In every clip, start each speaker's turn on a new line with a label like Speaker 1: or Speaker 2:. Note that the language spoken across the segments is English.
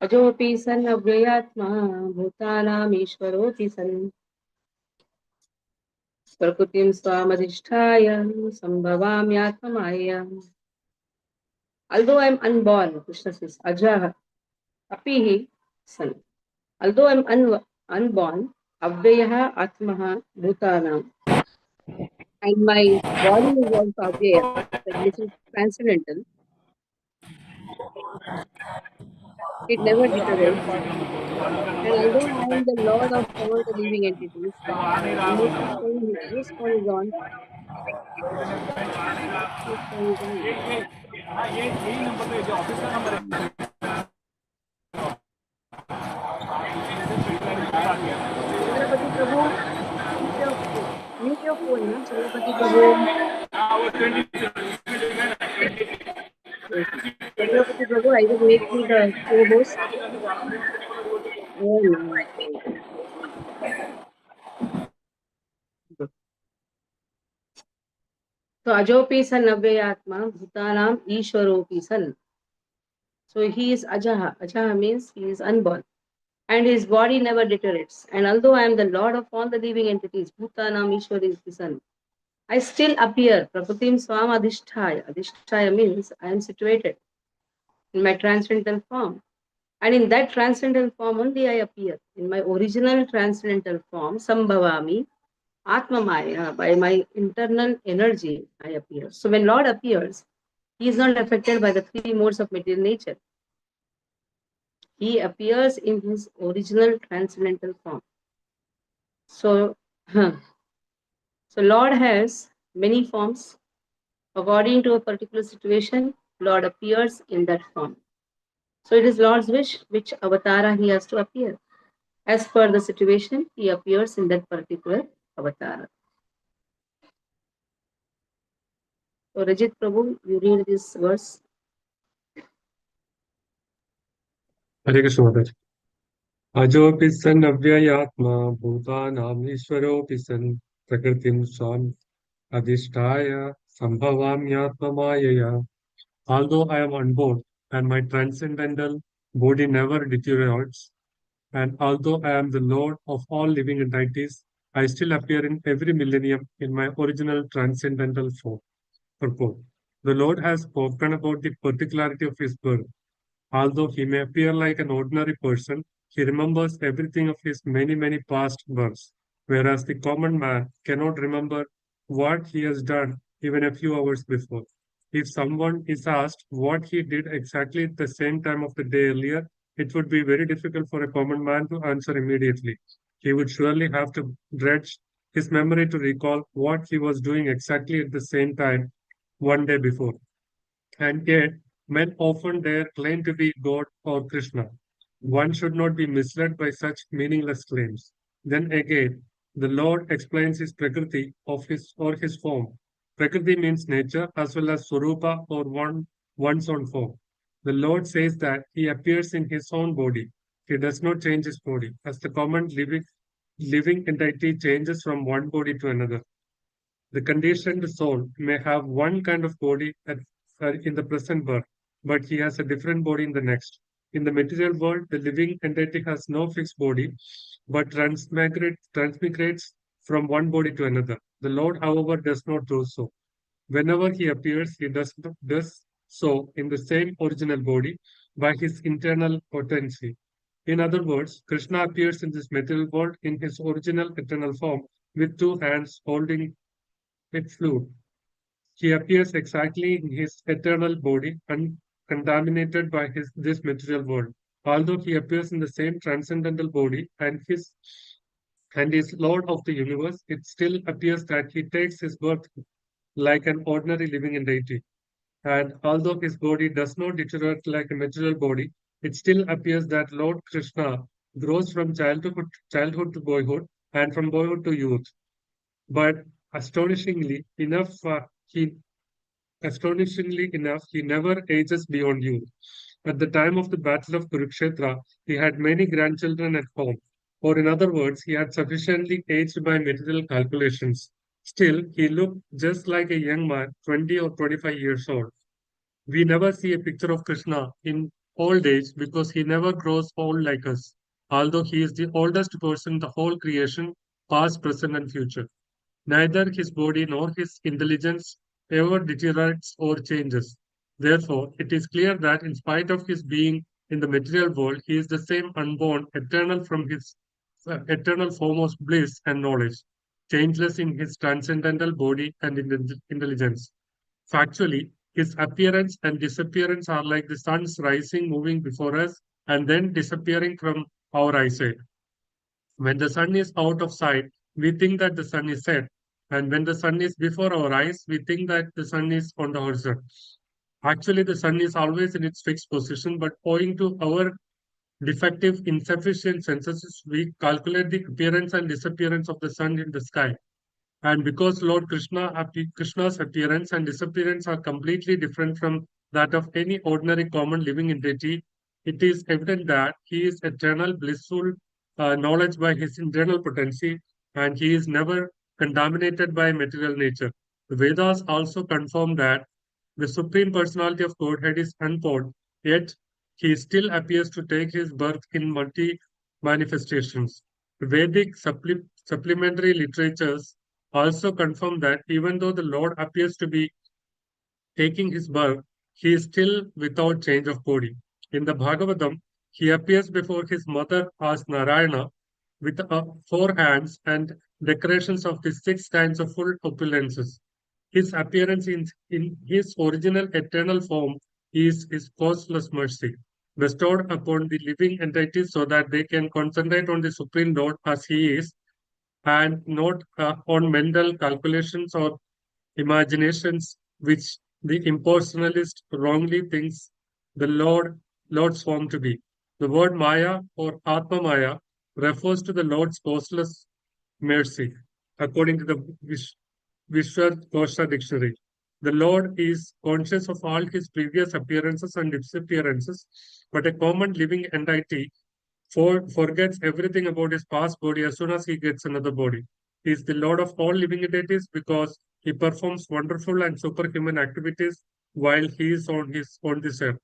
Speaker 1: अजोऽपि सन् अव्ययात्मा भूतानामीश्वरोऽपि सन् प्रकृतिं स्वामधिष्ठाय सम्भवाम्यात्ममायया. Although I am unborn, Krishna says, Ajah, apihi san. Although I am unborn, Avyayaha Atmaha Bhutanam, and my body is also Avyaya, which is transcendental, it never deteriorates. And although I am the Lord of all the living entities, and whose phone is on? Whose phone is on? Chandrapati Prabhu, mute your phone, na? Chandrapati Prabhu. Yes. Chandrapati Prabhu, either make me the co-host. Oh, no. Good. So, Ajopi san Avyayatma, Bhutanam Ishwaropi san. So, he is Ajaha. Ajaha means he is unborn. And his body never deteriorates. And although I am the Lord of all the living entities, Bhutanam Ishwaropi san, I still appear. Prakutim Swam Adhisthaya. Adhisthaya means I am situated in my transcendental form. And in that transcendental form only I appear. In my original transcendental form, Sambhavami, Atma Maya, by my internal energy, I appear. So when Lord appears, he is not affected by the three modes of material nature. He appears in his original transcendental form. So, so Lord has many forms. According to a particular situation, Lord appears in that form. So it is Lord's wish which avatara he has to appear. As per the situation, he appears in that particular avatar. So Rajit Prabhu, you read this verse.
Speaker 2: Hare Krishna Maharaj. Ajopi san avyayatma bhutanam ishwaropi san prakritim swam adhisthaya sambhavamyatma mayaya. Although I am unborn and my transcendental body never deteriorates, and although I am the Lord of all living entities, I still appear in every millennium in my original transcendental form. Purport. The Lord has spoken about the particularity of his birth. Although he may appear like an ordinary person, he remembers everything of his many, many past births, whereas the common man cannot remember what he has done even a few hours before. If someone is asked what he did exactly at the same time of the day earlier, it would be very difficult for a common man to answer immediately. He would surely have to dredge his memory to recall what he was doing exactly at the same time one day before. And yet, men often dare claim to be God or Krishna. One should not be misled by such meaningless claims. Then again, the Lord explains his prakriti of his or his form. Prakriti means nature as well as swarupa or one's own form. The Lord says that he appears in his own body. He does not change his body, as the common living entity changes from one body to another. The conditioned soul may have one kind of body in the present birth, but he has a different body in the next. In the material world, the living entity has no fixed body, but transmigrates from one body to another. The Lord, however, does not do so. Whenever he appears, he does so in the same original body by his internal potency. In other words, Krishna appears in this material world in his original eternal form with two hands holding its flute. He appears exactly in his eternal body, uncontaminated by this material world. Although he appears in the same transcendental body and is Lord of the universe, it still appears that he takes his birth like an ordinary living entity. And although his body does not deteriorate like a material body, it still appears that Lord Krishna grows from childhood to boyhood and from boyhood to youth. But astonishingly enough, he Astonishingly enough, he never ages beyond youth. At the time of the Battle of Kurukshetra, he had many grandchildren at home, or in other words, he had sufficiently aged by material calculations. Still, he looked just like a young man, 20 or 25 years old. We never see a picture of Krishna in old age because he never grows old like us, although he is the oldest person in the whole creation, past, present, and future. Neither his body nor his intelligence ever deteriorates or changes. Therefore, it is clear that in spite of his being in the material world, he is the same unborn, eternal from his eternal form of bliss and knowledge, changeless in his transcendental body and intelligence. Factually, his appearance and disappearance are like the sun's rising, moving before us, and then disappearing from our eyesight. When the sun is out of sight, we think that the sun is set. And when the sun is before our eyes, we think that the sun is on the horizon. Actually, the sun is always in its fixed position, but owing to our defective, insufficient senses, we calculate the appearance and disappearance of the sun in the sky. And because Krishna's appearance and disappearance are completely different from that of any ordinary common living entity, it is evident that he is eternal, blissful, knowledge by his internal potency, and he is never contaminated by material nature. The Vedas also confirm that the Supreme Personality of Godhead is unborn, yet he still appears to take his birth in multi manifestations. Vedic supplementary literatures also confirm that even though the Lord appears to be taking his birth, he is still without change of body. In the Bhagavatam, he appears before his mother as Narayana with 4 hands and decorations of the 6 kinds of full opulences. His appearance in his original eternal form is his causeless mercy, bestowed upon the living entities so that they can concentrate on the Supreme Lord as he is and not on mental calculations or imaginations which the impersonalist wrongly thinks the Lord's form to be. The word Maya or Atma Maya refers to the Lord's causeless mercy, according to the Vishwar Kosha dictionary. The Lord is conscious of all his previous appearances and disappearances, but a common living entity forgets everything about his past body as soon as he gets another body. He is the Lord of all living entities because he performs wonderful and superhuman activities while he is on this earth.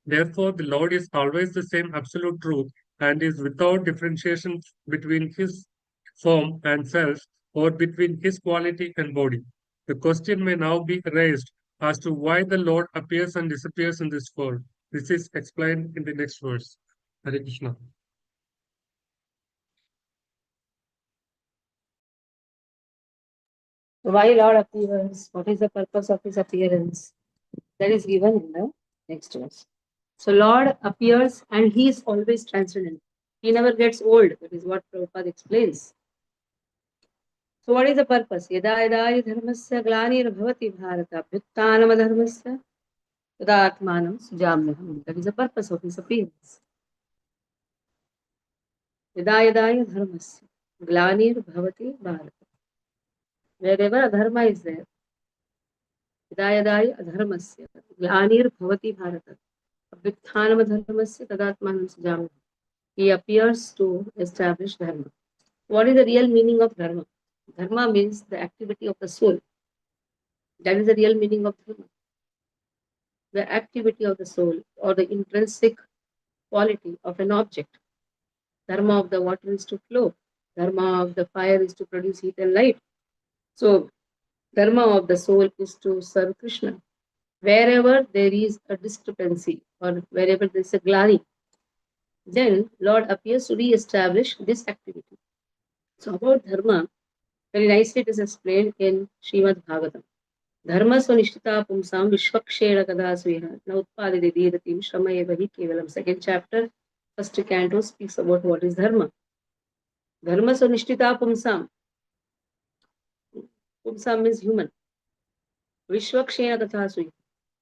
Speaker 2: Therefore, the Lord is always the same absolute truth and is without differentiation between his form and self or between his quality and body. The question may now be raised as to why the Lord appears and disappears in this world. This is explained in the next verse. Hare Krishna.
Speaker 1: Why Lord appears? What is the purpose of his appearance? That is given in the next verse. So Lord appears and he is always transcendent. He never gets old. That is what Prabhupada explains. So what is the purpose? Yada yada dharmasya glanirabhavati bharata bhuttanam dharmasya tadatmanam sujamyaham. That is the purpose of his appearance. Yada yada dharmasya glanirabhavati bharata. Wherever adharma is there, yada yada adharmasya glanirabhavati bharata abhyuthanam dharmasya tadatmanam sujamyaham. He appears to establish dharma. What is the real meaning of dharma? Dharma means the activity of the soul. That is the real meaning of dharma. The activity of the soul or the intrinsic quality of an object. Dharma of the water is to flow. Dharma of the fire is to produce heat and light. So, dharma of the soul is to serve Krishna. Wherever there is a discrepancy or wherever there is a glani, then Lord appears to re-establish this activity. So, about dharma, very nicely it is explained in Srimad Bhagavatam. Dharma swanishthita pumsam vishwakshena kadasviha na utpadide diratim shramaya vahi kevalam. Second chapter, first canto speaks about what is dharma. Dharma swanishthita pumsam. Pumsam means human. Vishwakshena kadasviha.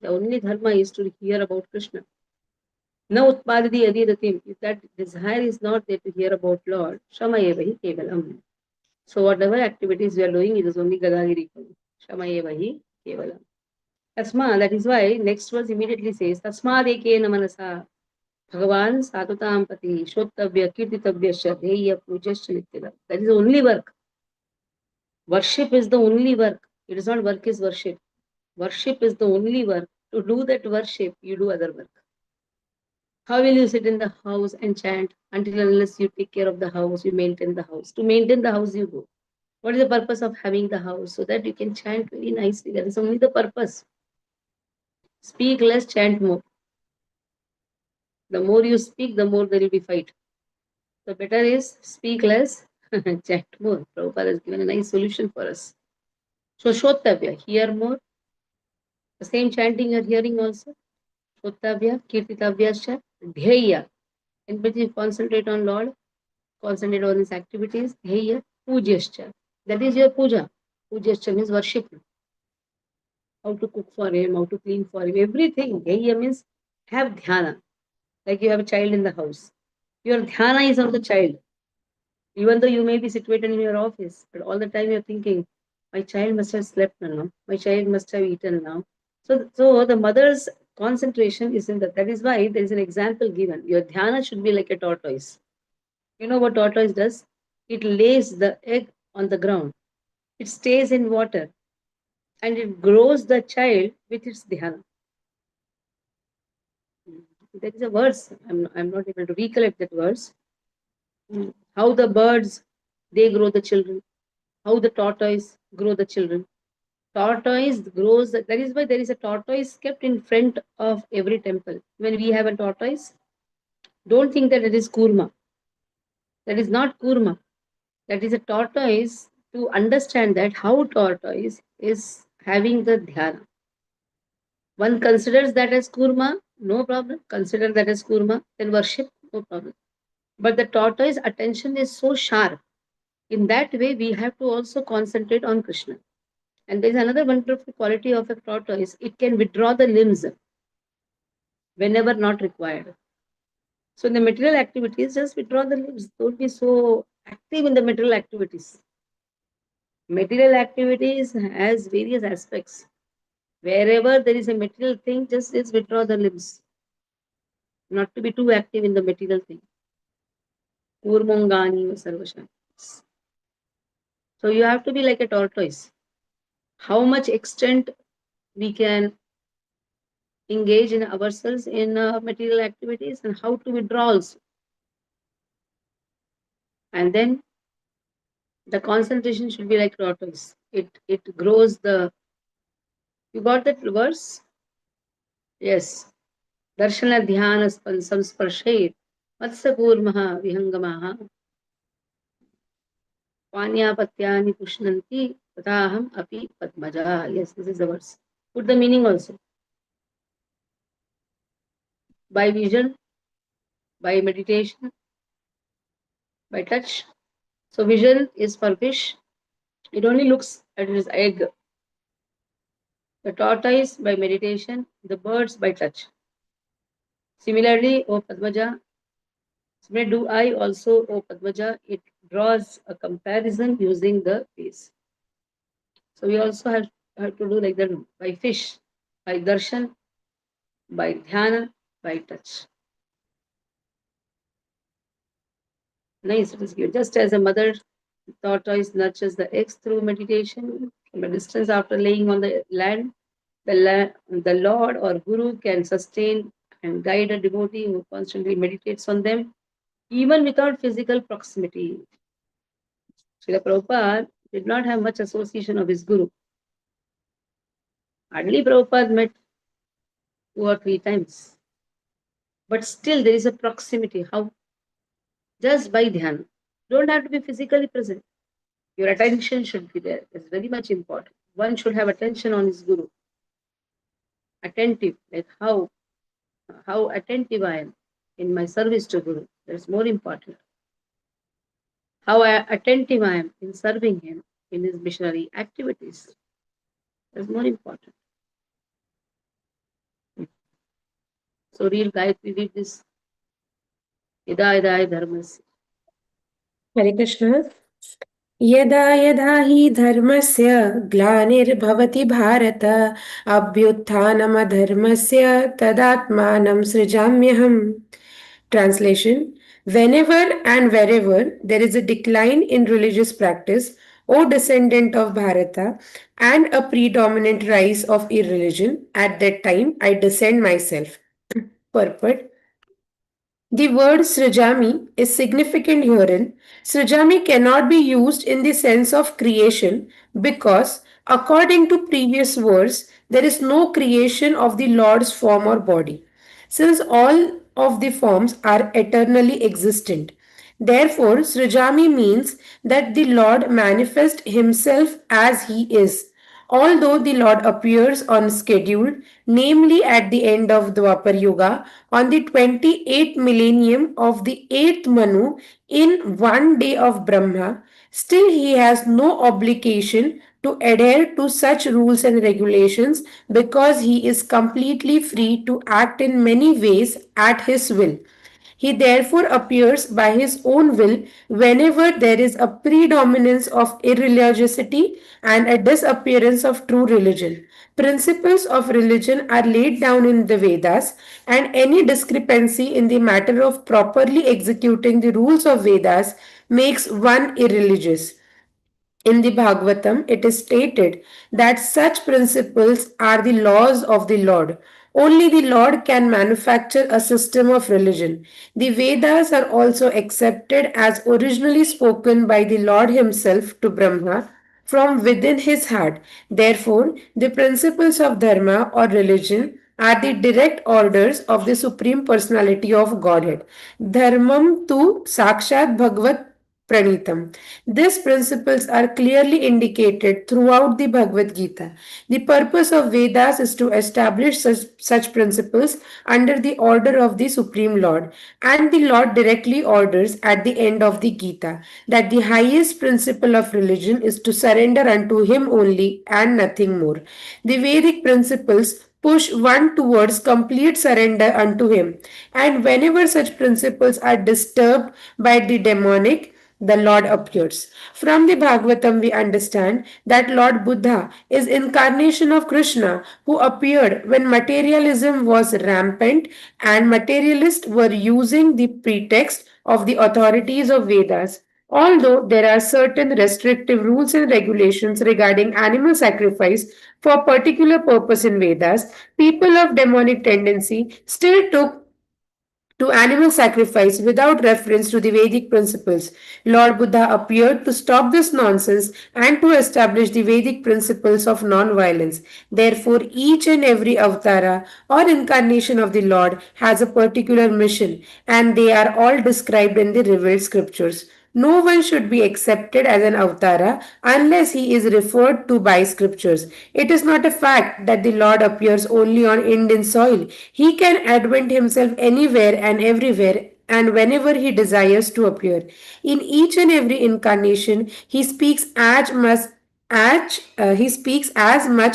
Speaker 1: The only dharma is to hear about Krishna. Na utpadide adiratim. If that desire is not there to hear about Lord, shramaya vahi kevalam. So whatever activities we are doing, it is only Gadagiri. Shramaya vahi kevalam. Tasma, that is why next verse immediately says, Tasma deke namanasa Bhagavan Satutam Pati Shottavya Kirtitavya Shadheya Pujasya Nityada. That is the only work. Worship is the only work. It is not work is worship. Worship is the only work. To do that worship, you do other work. How will you sit in the house and chant until unless you take care of the house, you maintain the house? To maintain the house, you go. What is the purpose of having the house? So that you can chant very nicely. That is only the purpose. Speak less, chant more. The more you speak, the more there will be fight. The better is speak less, chant more. Prabhupada has given a nice solution for us. So Shotavya, hear more. The same chanting you are hearing also. Shotavya, Kirtitavyascha, Dhyaya. In which you concentrate on Lord, concentrate on his activities. Dhyaya, Pujaschar. That is your puja. Pujaschar means worship. How to cook for him, how to clean for him, everything. Dhyaya means have dhyana. Like you have a child in the house. Your dhyana is on the child. Even though you may be situated in your office, but all the time you're thinking, my child must have slept now, my child must have eaten now. So the mother's concentration is in that. That is why there is an example given. Your dhyana should be like a tortoise. You know what tortoise does? It lays the egg on the ground. It stays in water and it grows the child with its dhyana. There is a verse. I'm not able to recollect that verse. How the birds they grow the children, how the tortoise grow the children. Tortoise grows, that is why there is a tortoise kept in front of every temple. When we have a tortoise, don't think that it is kurma. That is not kurma. That is a tortoise to understand that how tortoise is having the dhyana. One considers that as kurma, no problem. Consider that as kurma, then worship, no problem. But the tortoise attention is so sharp. In that way, we have to also concentrate on Krishna. And there is another wonderful quality of a tortoise. It can withdraw the limbs whenever not required. So in the material activities, just withdraw the limbs. Don't be so active in the material activities. Material activities has various aspects. Wherever there is a material thing, just withdraw the limbs. Not to be too active in the material thing. Kurmongani sarvasham. So you have to be like a tortoise. How much extent we can engage in ourselves in material activities and how to withdraw also. And then the concentration should be like tortoise. It grows the. You got that verse? Yes. Darshana dhyana samsparshet matsya kurmaha vihangamaha panyapathyani pushnanti tataham api padmaja. Yes, this is the verse. Put the meaning also. By vision, by meditation, by touch. So vision is for fish. It only looks at its egg. The tortoise by meditation, the birds by touch. Similarly, O Padmaja, similarly do I also, O Padmaja, it draws a comparison using the face. So we also have to do like that by fish, by darshan, by dhyana, by touch. Nice, it is good. Just as a mother tortoise nurtures the eggs through meditation from a distance after laying on the land, the Lord or Guru can sustain and guide a devotee who constantly meditates on them, even without physical proximity. Srila Prabhupada did not have much association of his Guru. Hardly Prabhupada met 2 or 3 times. But still there is a proximity. How? Just by dhyan. Don't have to be physically present. Your attention should be there. It's very much important. One should have attention on his Guru. Attentive, like how attentive I am in my service to Guru. That's more important. How attentive I am in serving him in his missionary activities. That's more important. So read Gayatri, read this. Ida Ida Dharmas.
Speaker 3: Hare Krishna. यदा यदा हि धर्मस्य ग्लानिर्भवति Bharat अभ्युत्थानमधर्मस्य तदात्मानं सृजाम्यहम्. Translation: Whenever and wherever there is a decline in religious practice, O descendant of Bharata, and a predominant rise of irreligion, at that time I descend myself. Purport: The word Srijami is significant herein. Srijami cannot be used in the sense of creation because, according to previous verse, there is no creation of the Lord's form or body, since all of the forms are eternally existent. Therefore, Srijami means that the Lord manifests himself as he is. Although the Lord appears on schedule, namely at the end of Dwapar Yuga, on the 28th millennium of the 8th Manu, in one day of Brahma, still he has no obligation to adhere to such rules and regulations because he is completely free to act in many ways at his will. He therefore appears by his own will whenever there is a predominance of irreligiosity and a disappearance of true religion. Principles of religion are laid down in the Vedas, and any discrepancy in the matter of properly executing the rules of Vedas makes one irreligious. In the Bhagavatam, it is stated that such principles are the laws of the Lord. Only the Lord can manufacture a system of religion. The Vedas are also accepted as originally spoken by the Lord Himself to Brahma from within his heart. Therefore, the principles of Dharma or religion are the direct orders of the Supreme Personality of Godhead. Dharmam tu sakshat bhagavat Pranitam. These principles are clearly indicated throughout the Bhagavad Gita. The purpose of Vedas is to establish such principles under the order of the Supreme Lord, and the Lord directly orders at the end of the Gita that the highest principle of religion is to surrender unto Him only and nothing more. The Vedic principles push one towards complete surrender unto Him, and whenever such principles are disturbed by the demonic, the Lord appears. From the Bhagavatam, we understand that Lord Buddha is incarnation of Krishna who appeared when materialism was rampant and materialists were using the pretext of the authorities of Vedas. Although there are certain restrictive rules and regulations regarding animal sacrifice for particular purpose in Vedas, people of demonic tendency still took to animal sacrifice without reference to the Vedic principles. Lord Buddha appeared to stop this nonsense and to establish the Vedic principles of non-violence. Therefore, each and every avatara or incarnation of the Lord has a particular mission, and they are all described in the revealed scriptures. No one should be accepted as an avatara unless he is referred to by scriptures. It is not a fact that the Lord appears only on Indian soil. He can advent himself anywhere and everywhere and whenever he desires to appear. In each and every incarnation, he speaks as much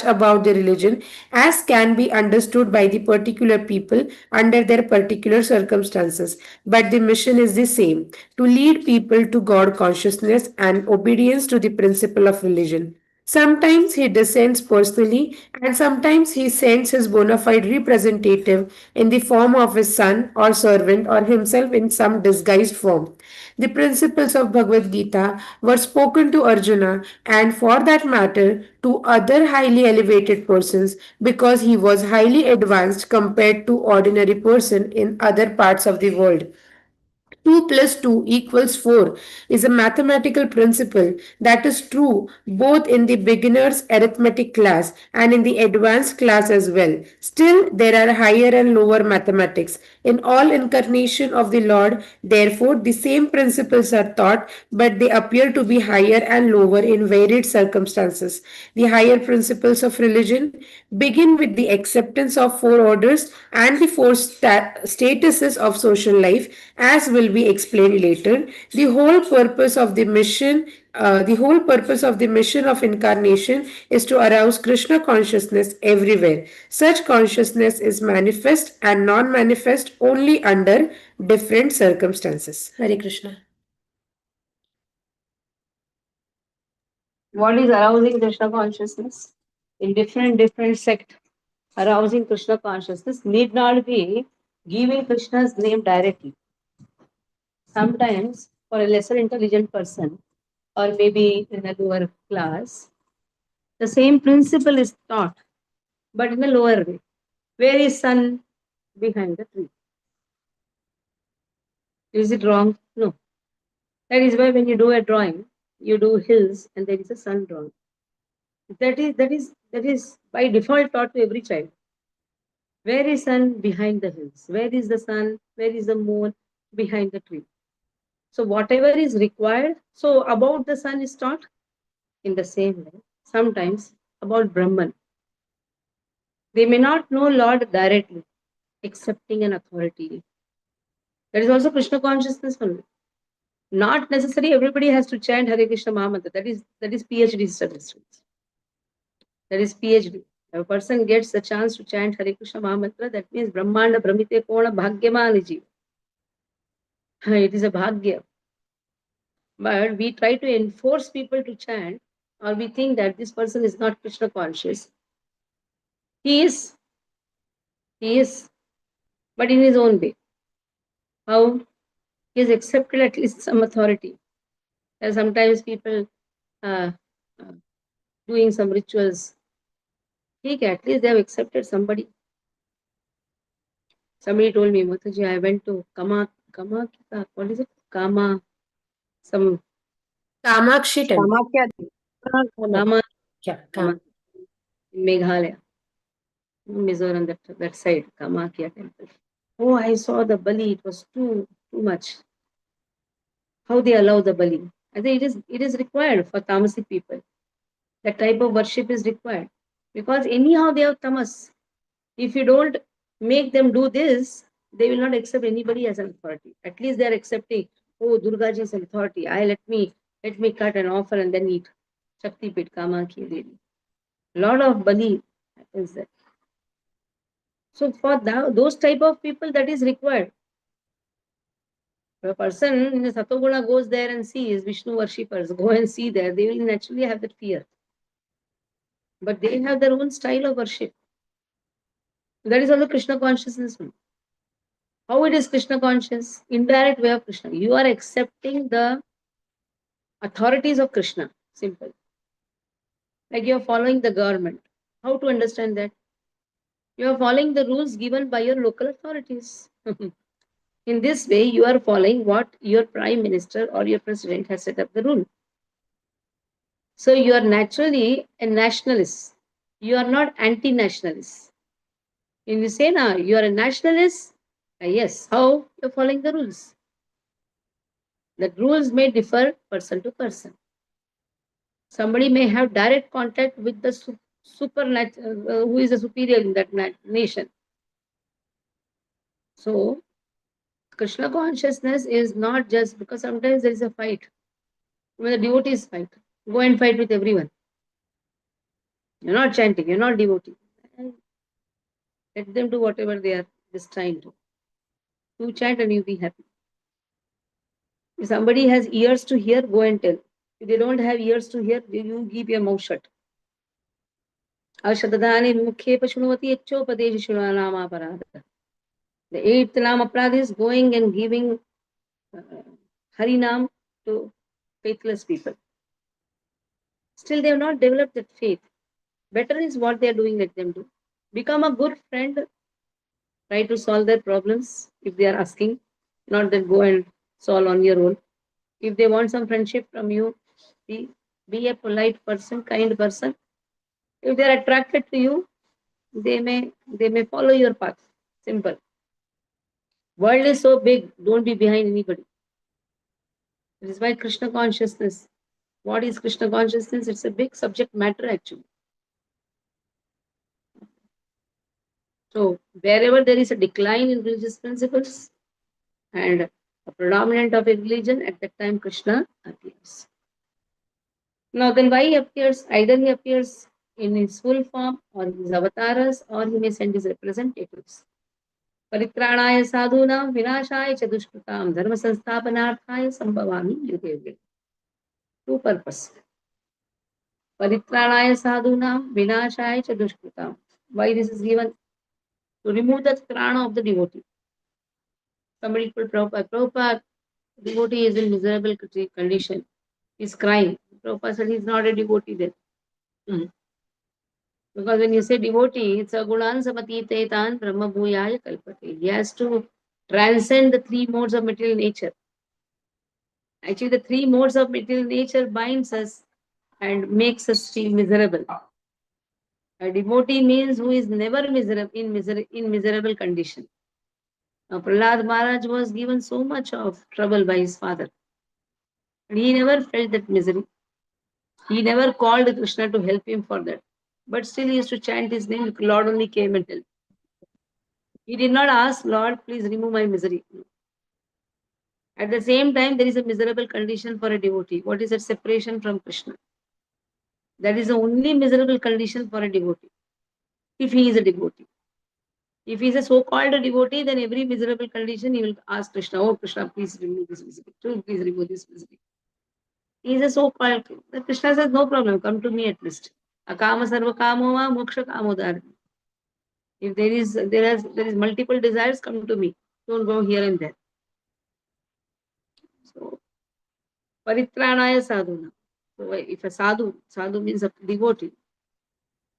Speaker 3: about the religion as can be understood by the particular people under their particular circumstances. But the mission is the same, to lead people to God consciousness and obedience to the principle of religion. Sometimes he descends personally, and sometimes he sends his bona fide representative in the form of his son or servant or himself in some disguised form. The principles of Bhagavad Gita were spoken to Arjuna and, for that matter, to other highly elevated persons because he was highly advanced compared to ordinary person in other parts of the world. 2 plus 2 equals 4 is a mathematical principle that is true both in the beginner's arithmetic class and in the advanced class as well. Still, there are higher and lower mathematics. In all incarnation of the Lord, therefore, the same principles are taught, but they appear to be higher and lower in varied circumstances. The higher principles of religion begin with the acceptance of four orders and the four statuses of social life, as will be explained later. The whole purpose of the mission of incarnation is to arouse Krishna consciousness everywhere. Such consciousness is manifest and non-manifest only under different circumstances. Hare Krishna.
Speaker 1: What is arousing Krishna consciousness? In different sect, arousing Krishna consciousness need not be giving Krishna's name directly. Sometimes, for a lesser intelligent person, or maybe in a lower class, the same principle is taught, but in a lower way. Where is sun? Behind the tree. Is it wrong? No. That is why when you do a drawing, you do hills and there is a sun drawing. That is by default taught to every child. Where is sun? Behind the hills. Where is the sun? Where is the moon? Behind the tree. So whatever is required, so about the sun is taught in the same way. Sometimes about Brahman. They may not know Lord directly, accepting an authority. That is also Krishna consciousness only. Not necessarily everybody has to chant Hare Krishna Mahamantra. That is PhD statistics. That is PhD. If a person gets the chance to chant Hare Krishna Mahamantra, that means Brahmanda Brahmite Kona Bhagyamaniji. It is a Bhagya. But we try to enforce people to chant, or we think that this person is not Krishna conscious. He is. He is. But in his own way. How? He has accepted at least some authority. And sometimes people uh, uh, doing some rituals. At least they have accepted somebody. Somebody told me, Mataji, I went to what is it? Some
Speaker 3: Kamakshi temple.
Speaker 4: Kamakya.
Speaker 1: Kama,
Speaker 3: Yeah,
Speaker 1: Kama in Meghalaya, Mizoram, that side, Kamakya temple. Oh, I saw the bali. It was too much. How they allow the bali? I think it is required for tamasic people. That type of worship is required because anyhow they have tamas. If you don't make them do this, they will not accept anybody as an authority. At least they are accepting. Oh, Durga ji is an authority. Let me cut and offer and then eat. Shakti Pit Kamakya Devi. Lot of bali happens there. So for those type of people, that is required. If a person in the Satoguna goes there and sees Vishnu worshippers, go and see there, they will naturally have that fear. But they have their own style of worship. That is also Krishna consciousness. How it is Krishna conscious? Indirect way of Krishna. You are accepting the authorities of Krishna. Simple. Like you are following the government. How to understand that? You are following the rules given by your local authorities. In this way, you are following what your prime minister or your president has set up the rule. So you are naturally a nationalist. You are not anti-nationalist. When you say now you are a nationalist, yes, how you're following the rules. The rules may differ person to person. Somebody may have direct contact with the who is the superior in that nation. So Krishna consciousness is not just because sometimes there is a fight. When the devotees fight, go and fight with everyone. You're not chanting, you're not devotee. Let them do whatever they are just trying to. You chant and you be happy. If somebody has ears to hear, go and tell. If they don't have ears to hear, you keep your mouth shut. Ashadadani mukhe pashunavati ekchopadeshi shunanama aparada. The eighth Nam Aparad is going and giving Harinam to faithless people. Still, they have not developed that faith. Better is what they are doing, let them do. Become a good friend. Try to solve their problems if they are asking, not that go and solve on your own. If they want some friendship from you, be a polite person, kind person. If they are attracted to you, they may follow your path. Simple. World is so big, don't be behind anybody. This is why Krishna consciousness. What is Krishna consciousness? It's a big subject matter actually. So wherever there is a decline in religious principles and a predominant of a religion, at that time Krishna appears. Now then why he appears? Either he appears in his full form or his avatars or he may send his representatives. परित्राणाय साधूनां विनाशाय च दुष्कृतां धर्म संस्थापनार्थाय संभवामि युगे युगे. Two purpose. परित्राणाय साधूनां विनाशाय च दुष्कृतां. Why this is given? To remove the trana of the devotee. Somebody told Prabhupada, devotee is in miserable condition. He's crying. Prabhupada said he's not a devotee then. Because when you say devotee, it's a gunan samatitetan brahma bhuyaya kalpate. He has to transcend the three modes of material nature. Actually, the three modes of material nature binds us and makes us feel miserable. A devotee means who is never in miserable condition. Now, Prahlad Maharaj was given so much of trouble by his father, and he never felt that misery. He never called Krishna to help him for that. But still, he used to chant his name. Lord only came and helped. He did not ask, Lord, please remove my misery. At the same time, there is a miserable condition for a devotee. What is that? Separation from Krishna. That is the only miserable condition for a devotee, if he is a devotee. If he is a so-called devotee, then every miserable condition he will ask Krishna, oh Krishna, please remove this misery. Please remove this misery. He is a so-called. Krishna says, no problem, come to me at least. Akama sarva kamo va moksha kamodar. If there is multiple desires, come to me. Don't go here and there. So paritranaya sadhuna. So if a sadhu means a devotee.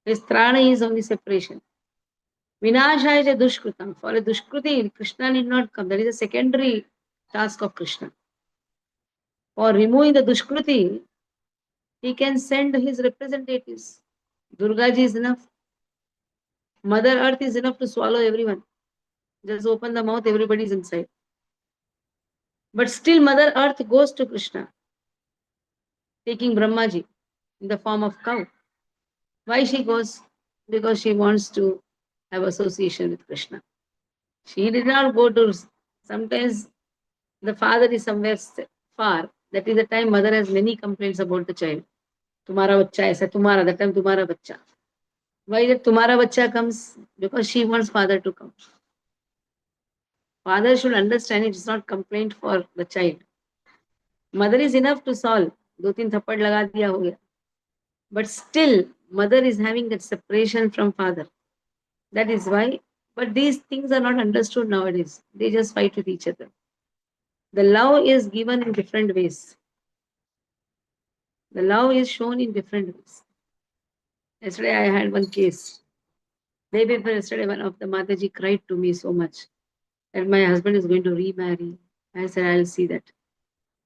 Speaker 1: His trana is only separation. Vinashaya is a dushkritam. For a dushkriti, Krishna need not come. That is a secondary task of Krishna. For removing the dushkriti, he can send his representatives. Durga ji is enough. Mother Earth is enough to swallow everyone. Just open the mouth, everybody is inside. But still Mother Earth goes to Krishna, taking Brahmaji in the form of cow. Why she goes? Because she wants to have association with Krishna. She did not go to, sometimes the father is somewhere far. That is the time mother has many complaints about the child. Tumhara bachcha aisa, tumhara, that time tumhara bachcha. Why that tumhara bachcha comes? Because she wants father to come. Father should understand it is not complaint for the child. Mother is enough to solve. 2-3 thappad laga diya ho gaya. But still, mother is having that separation from father. That is why. But these things are not understood nowadays. They just fight with each other. The love is given in different ways. The love is shown in different ways. Yesterday I had one case. Day before yesterday, one of the Mataji cried to me so much that my husband is going to remarry. I said, I'll see that.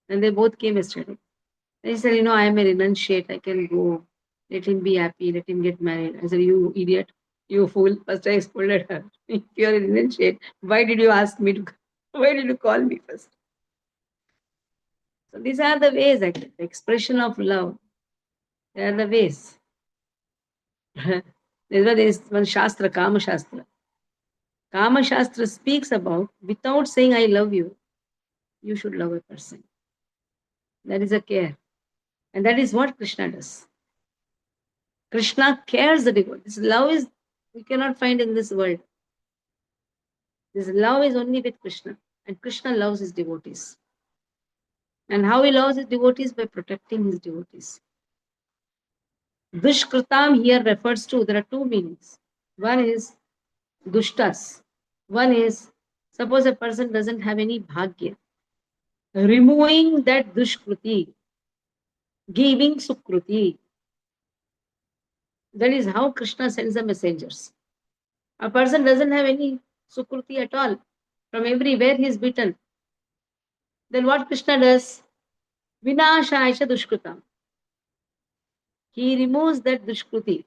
Speaker 1: And they both came yesterday. They said, I am a renunciate. I can go. Let him be happy. Let him get married. I said, you idiot. You fool. First I scolded her. If you are a renunciate, why did you ask me to why did you call me first? So these are the ways, actually, the expression of love. They are the ways. There is one Shastra, Kama Shastra. Kama Shastra speaks about, without saying I love you, you should love a person. That is a care. And that is what Krishna does. Krishna cares the devotee. This love is, we cannot find in this world. This love is only with Krishna. And Krishna loves his devotees. And how he loves his devotees? By protecting his devotees. Dushkritam here refers to, there are two meanings. One is dushtas. One is, suppose a person doesn't have any bhagya. Removing that dushkruti, giving sukruti. That is how Krishna sends the messengers. A person doesn't have any sukruti at all. From everywhere he is beaten. Then what Krishna does? Vinashaya dushkrutam. He removes that dushkruti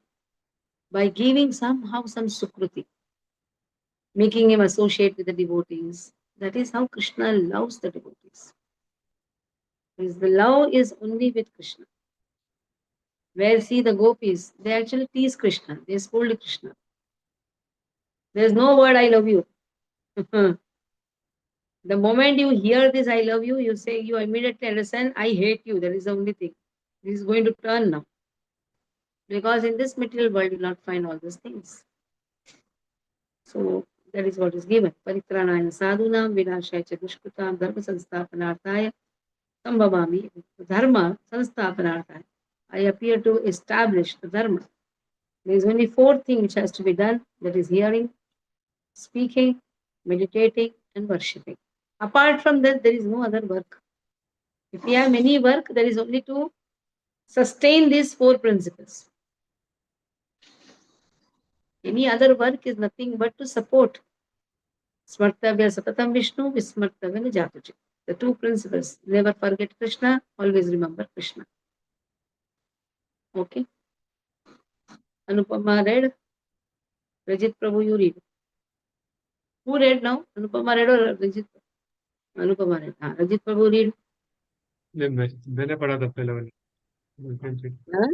Speaker 1: by giving somehow some sukruti, making him associate with the devotees. That is how Krishna loves the devotees. Because the love is only with Krishna. Where see the gopis, they actually tease Krishna. They scold Krishna. There is no word I love you. The moment you hear this I love you, you say, you immediately understand I hate you. That is the only thing. This is going to turn now. Because in this material world you will not find all these things. So that is what is given. Paritranaya sadhunam vinashaya cha dushkritam dharma sansthapanarthaya sambhavami. Dharma sansthapanarthaya. I appear to establish the dharma. There is only 4 things which has to be done. That is hearing, speaking, meditating, and worshipping. Apart from that, there is no other work. If we have any work, there is only to sustain these 4 principles. Any other work is nothing but to support. Smartavya Sapatam Vishnu, Vismartavya Jatuchit. The two principles. Never forget Krishna, always remember Krishna. Okay. Anupama read. Rajit Prabhu, you read. Who read now? Anupama read or Rajit? Anupama read. Rajit Prabhu read.
Speaker 2: मैंने पढ़ा था पहले वाले
Speaker 1: Huh?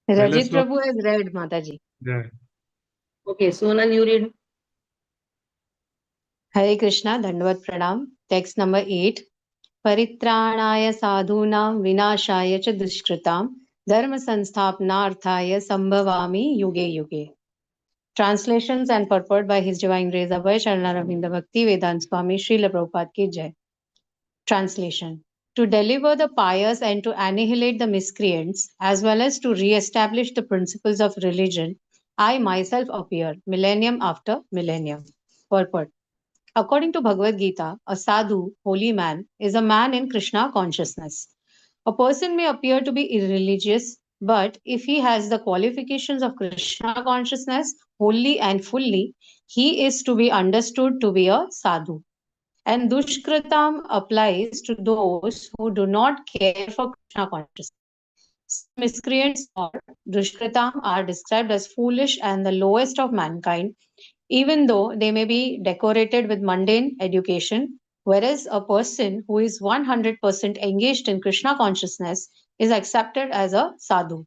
Speaker 2: पहला
Speaker 4: Rajit
Speaker 2: श्लोक
Speaker 4: Prabhu has read, Mataji.
Speaker 2: है।
Speaker 1: Okay, Sonal, you read.
Speaker 4: Hare Krishna, Dandavad Pranam. Text number 8. Paritrāణāya sadhūnām vināṣāya ca dushkritām dharma sansthapanārthāya sambhavami yuge yuge. Translations and purport by His Divine Grace Abhay Charana Bhakti Vedanta Swami Srila Prabhupada Ki Jai. Translation. To deliver the pious and to annihilate the miscreants, as well as to re-establish the principles of religion, I myself appear, millennium after millennium. Purport. According to Bhagavad Gita, a sadhu, holy man, is a man in Krishna consciousness. A person may appear to be irreligious, but if he has the qualifications of Krishna consciousness wholly and fully, he is to be understood to be a sadhu. And dushkritam applies to those who do not care for Krishna consciousness. Miscreants or dushkritam are described as foolish and the lowest of mankind, even though they may be decorated with mundane education, whereas a person who is 100% engaged in Krishna consciousness is accepted as a sadhu,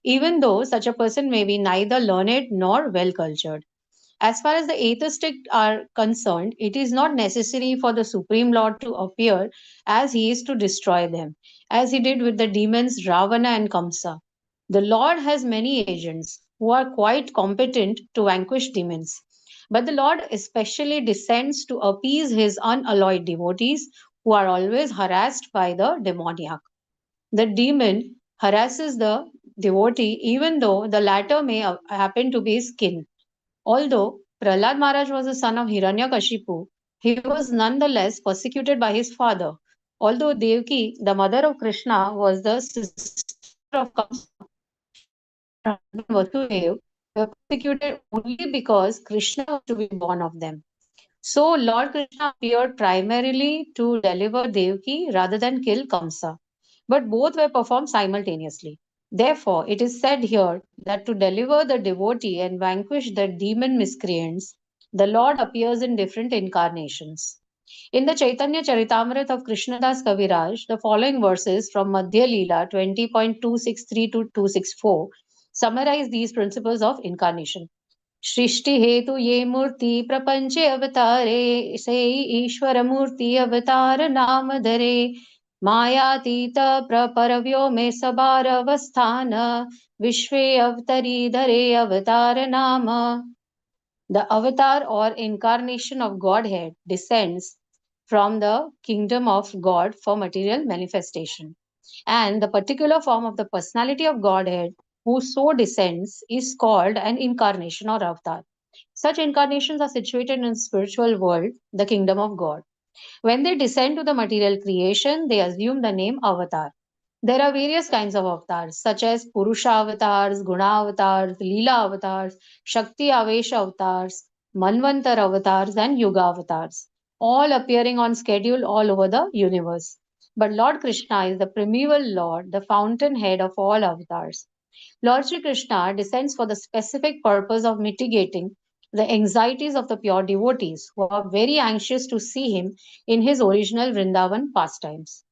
Speaker 4: even though such a person may be neither learned nor well cultured. As far as the atheistic are concerned, it is not necessary for the Supreme Lord to appear as he is to destroy them, as he did with the demons Ravana and Kamsa. The Lord has many agents who are quite competent to vanquish demons. But the Lord especially descends to appease his unalloyed devotees who are always harassed by the demoniac. The demon harasses the devotee even though the latter may happen to be his kin. Although Prahlad Maharaj was the son of Hiranyakashipu, he was nonetheless persecuted by his father. Although Devaki, the mother of Krishna, was the sister of Kamsa, her husband Vasudev, were persecuted only because Krishna was to be born of them. So Lord Krishna appeared primarily to deliver Devaki rather than kill Kamsa. But both were performed simultaneously. Therefore, it is said here that to deliver the devotee and vanquish the demon miscreants, the Lord appears in different incarnations. In the Chaitanya Charitamrita of Krishnadas Kaviraj, the following verses from Madhya Leela 20.263 to 264 summarize these principles of incarnation. सृष्टि हेतु ये मूर्ति प्रपंचे अवतारे से ईश्वर मूर्ति अवतार नाम धरे मायातीत प्रपरव्यो में सबार अवस्थान विश्वे अवतरी धरे अवतार नाम. The avatar or incarnation of Godhead descends from the kingdom of God for material manifestation. And the particular form of the personality of Godhead who so descends is called an incarnation or avatar. Such incarnations are situated in the spiritual world, the kingdom of God. When they descend to the material creation, they assume the name avatar. There are various kinds of avatars, such as Purusha avatars, Guna avatars, Leela avatars, Shakti Avesh avatars, Manvantar avatars, and Yuga avatars, all appearing on schedule all over the universe. But Lord Krishna is the primeval Lord, the fountainhead of all avatars. Lord Sri Krishna descends for the specific purpose of mitigating the anxieties of the pure devotees who are very anxious to see him in his original Vrindavan pastimes.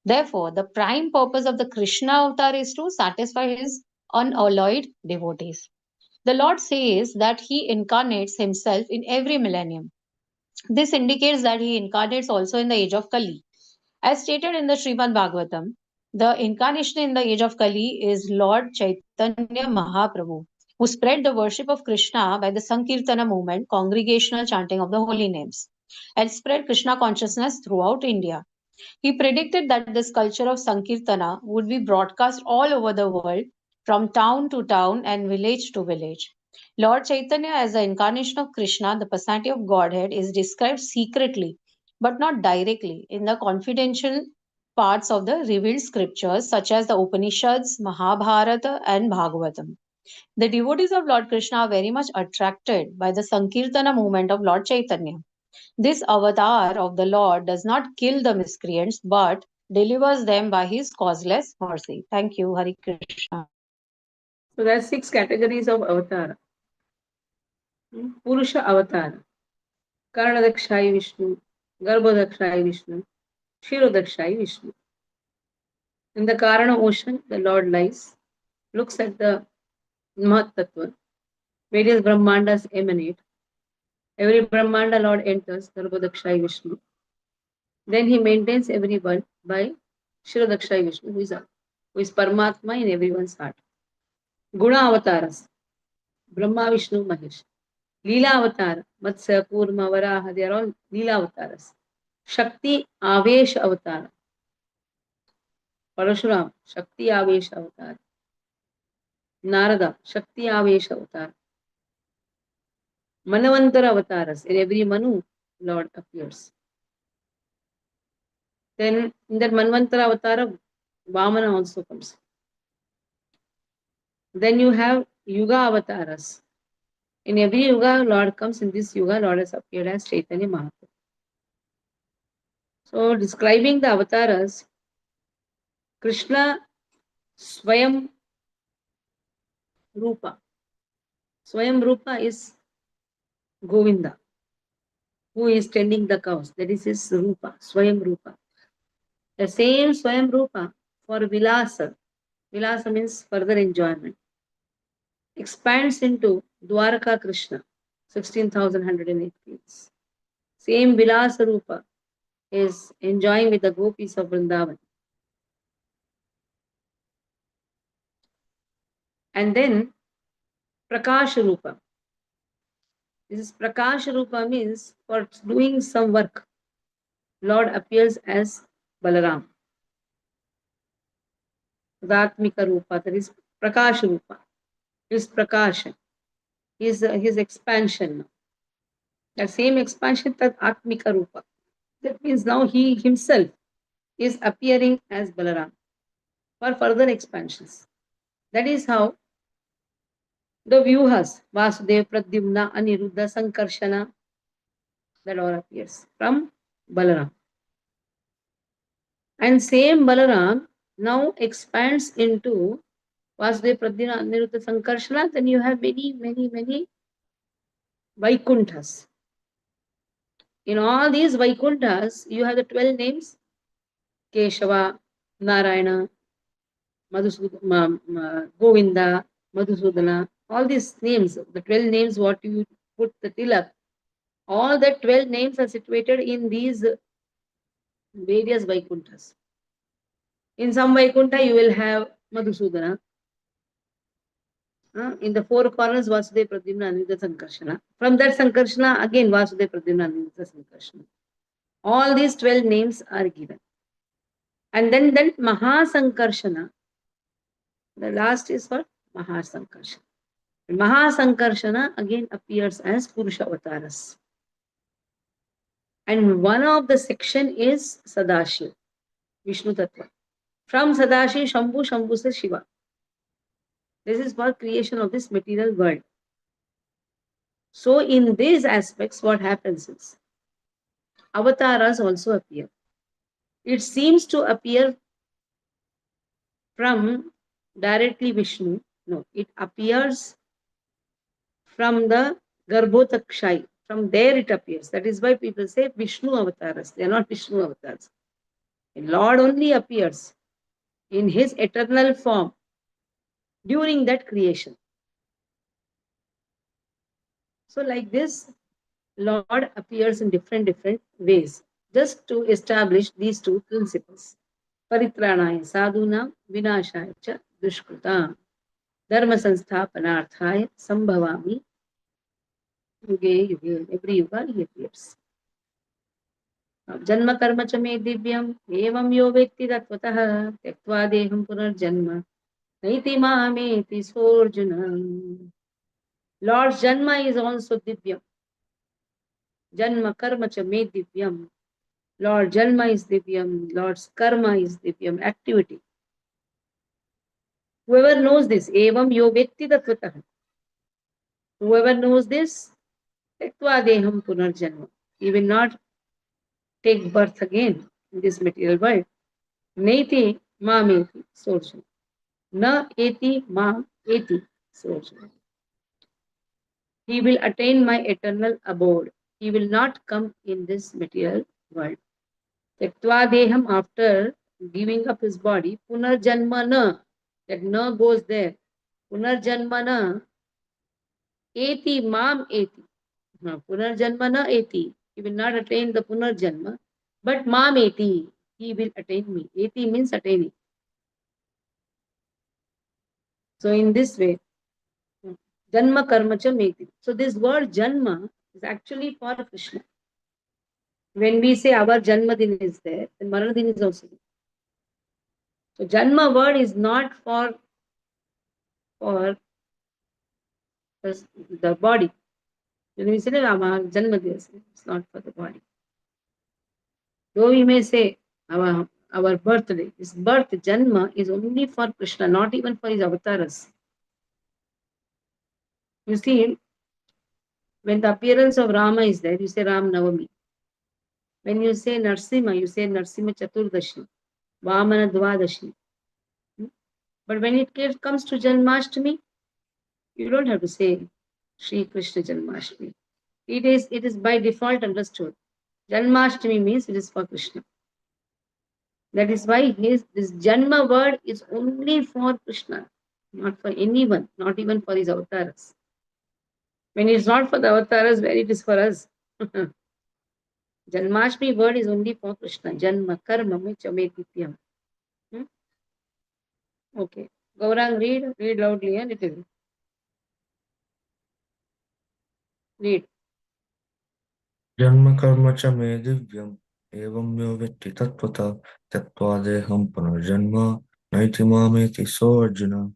Speaker 4: Therefore, the prime purpose of the Krishna avatar is to satisfy his unalloyed devotees. The Lord says that he incarnates himself in every millennium. This indicates that he incarnates also in the age of Kali. As stated in the Srimad Bhagavatam, the incarnation in the age of Kali is Lord Chaitanya Mahaprabhu, who spread the worship of Krishna by the Sankirtana movement, congregational chanting of the holy names, and spread Krishna consciousness throughout India. He predicted that this culture of Sankirtana would be broadcast all over the world, from town to town and village to village. Lord Chaitanya, as the incarnation of Krishna, the personality of Godhead, is described secretly, but not directly, in the confidential parts of the revealed scriptures, such as the Upanishads, Mahabharata, and Bhagavatam. The devotees of Lord Krishna are very much attracted by the Sankirtana movement of Lord Chaitanya. This avatar of the Lord does not kill the miscreants but delivers them by his causeless mercy. Thank you, Hari Krishna.
Speaker 1: So there are 6 categories of avatar. Purusha avatar, Karanadakshayi Vishnu, Garbhodakshayi Vishnu, Shirodakshayi Vishnu. In the Karana ocean, the Lord lies, looks at the Mahat Tattva. Various Brahmandas emanate. Every Brahmanda Lord enters, Garbhodakshayi Vishnu. Then he maintains everyone by Shirodakshayi Vishnu, who is Paramatma in everyone's heart. Guna avatars, Brahma, Vishnu, Mahesh. Leela avatar, Matsya, Kurma, Varaha, they are all Leela avatars. Shakti Avesh avatar, Parashuram, Shakti Avesh avatar. Narada, Shakti Avesh avatar. Manavantara avatars, in every Manu, Lord appears. Then in that Manvantara avatar, Vamana also comes. Then you have Yuga avatars. In every Yuga, Lord comes. In this Yuga, Lord has appeared as Chaitanya Mahaprabhu. So, describing the avatars, Krishna Swayam Rupa. Swayam Rupa is Govinda, who is tending the cows. That is his Rupa, Swayam Rupa. The same Swayam Rupa for Vilasa. Vilasa means further enjoyment. Expands into Dwaraka Krishna, 16,108 feet. Same Vilasa Rupa is enjoying with the gopis of Vrindavan. And then Prakash Rupa. This is Prakash Rupa means for doing some work, Lord appears as Balaram. Ratmika Rupa, that is Prakash Rupa. His Prakash, his expansion. That same expansion, that Atmika Rupa. That means now he himself is appearing as Balaram for further expansions. That is how the Vyuhas, Vasudev, Pradyumna, Aniruddha, Sankarshana, that all appears from Balaram. And same Balaram now expands into Vasudev, Pradyumna, Aniruddha, Sankarshana. Then you have many Vaikunthas. In all these Vaikunthas, you have the 12 names: Keshava, Narayana, Govinda, Madhusudana. All these names, the 12 names, what you put the tilak, all the 12 names are situated in these various Vaikunthas. In some Vaikuntha, you will have Madhusudana. In the 4 corners, Vasudeva, Pradyumna, Aniruddha, Sankarshana. From that Sankarshana, again Vasudeva, Pradyumna, Aniruddha, Sankarshana. All these 12 names are given. And then Mahasankarshana, the last is what? Mahasankarshana. Mahasankarshana again appears as Purusha avatars. And one of the section is Sadashiv, Vishnu Tattva. From Sadashiv, Shambhu says Shiva. This is for creation of this material world. So in these aspects, what happens is, avatars also appear. It seems to appear from directly Vishnu. No, it appears from the Garbhodakshayi. From there it appears. That is why people say Vishnu avatars. They are not Vishnu avatars. The Lord only appears in his eternal form during that creation. So like this, Lord appears in different ways, just to establish these 2 principles. Paritranaya sadhunam vinashaya cha dushkrutam dharma sansthapanarthaya sambhavami yuge yuge. Every yuga he appears. जन्म कर्म च मे दिव्यम एवं यो वेत्ति तत्त्वतः त्यक्त्वा देहं पुनर्जन्म नैति मामेति सोऽर्जुन. Lord's Janma is also divyam. Janma karma cha me divyam. Lord Janma is divyam. Lord's karma is divyam. Activity. Whoever knows this, evam yo vetti tatvatah. Whoever knows this, tektva deham punarjanma. He will not take birth again in this material world. Neti mameti sorjana. Na eti mam eti sorjana. He will attain my eternal abode. He will not come in this material world. Tektva deham, after giving up his body, punarjanma na, that na goes there. Punarjanma na eti mam eti. Punarjanma na eti. He will not attain the punarjanma, but mam eti. He will attain me. Eti means attaining. So in this way, janma karma cha meti. So this word janma is actually for Krishna. When we say our janma din is there, then marana din is also there. So janma word is not for the body. When we say janma din, it's not for the body. Though we may say our birthday, this birth, janma, is only for Krishna, not even for his avatars. You see, when the appearance of Rama is there, you say Ram Navami. When you say Narsimha, you say Narsimha Chaturdashi, Vamana Dvadashi. But when it comes to Janmashtami, you don't have to say Shri Krishna Janmashtami. It is by default understood. Janmashtami means it is for Krishna. That is why this Janma word is only for Krishna, not for anyone, not even for his avatars. When it's not for the avatars, where it is for us. Janmashtami word is only for Krishna. Janma karma me chametityam. Okay. Gaurang, read loudly a little. Read.
Speaker 5: Janma karma cha me divyam evam yo vetti tattvata tattva deham punarjanma naiti mameti so Arjuna.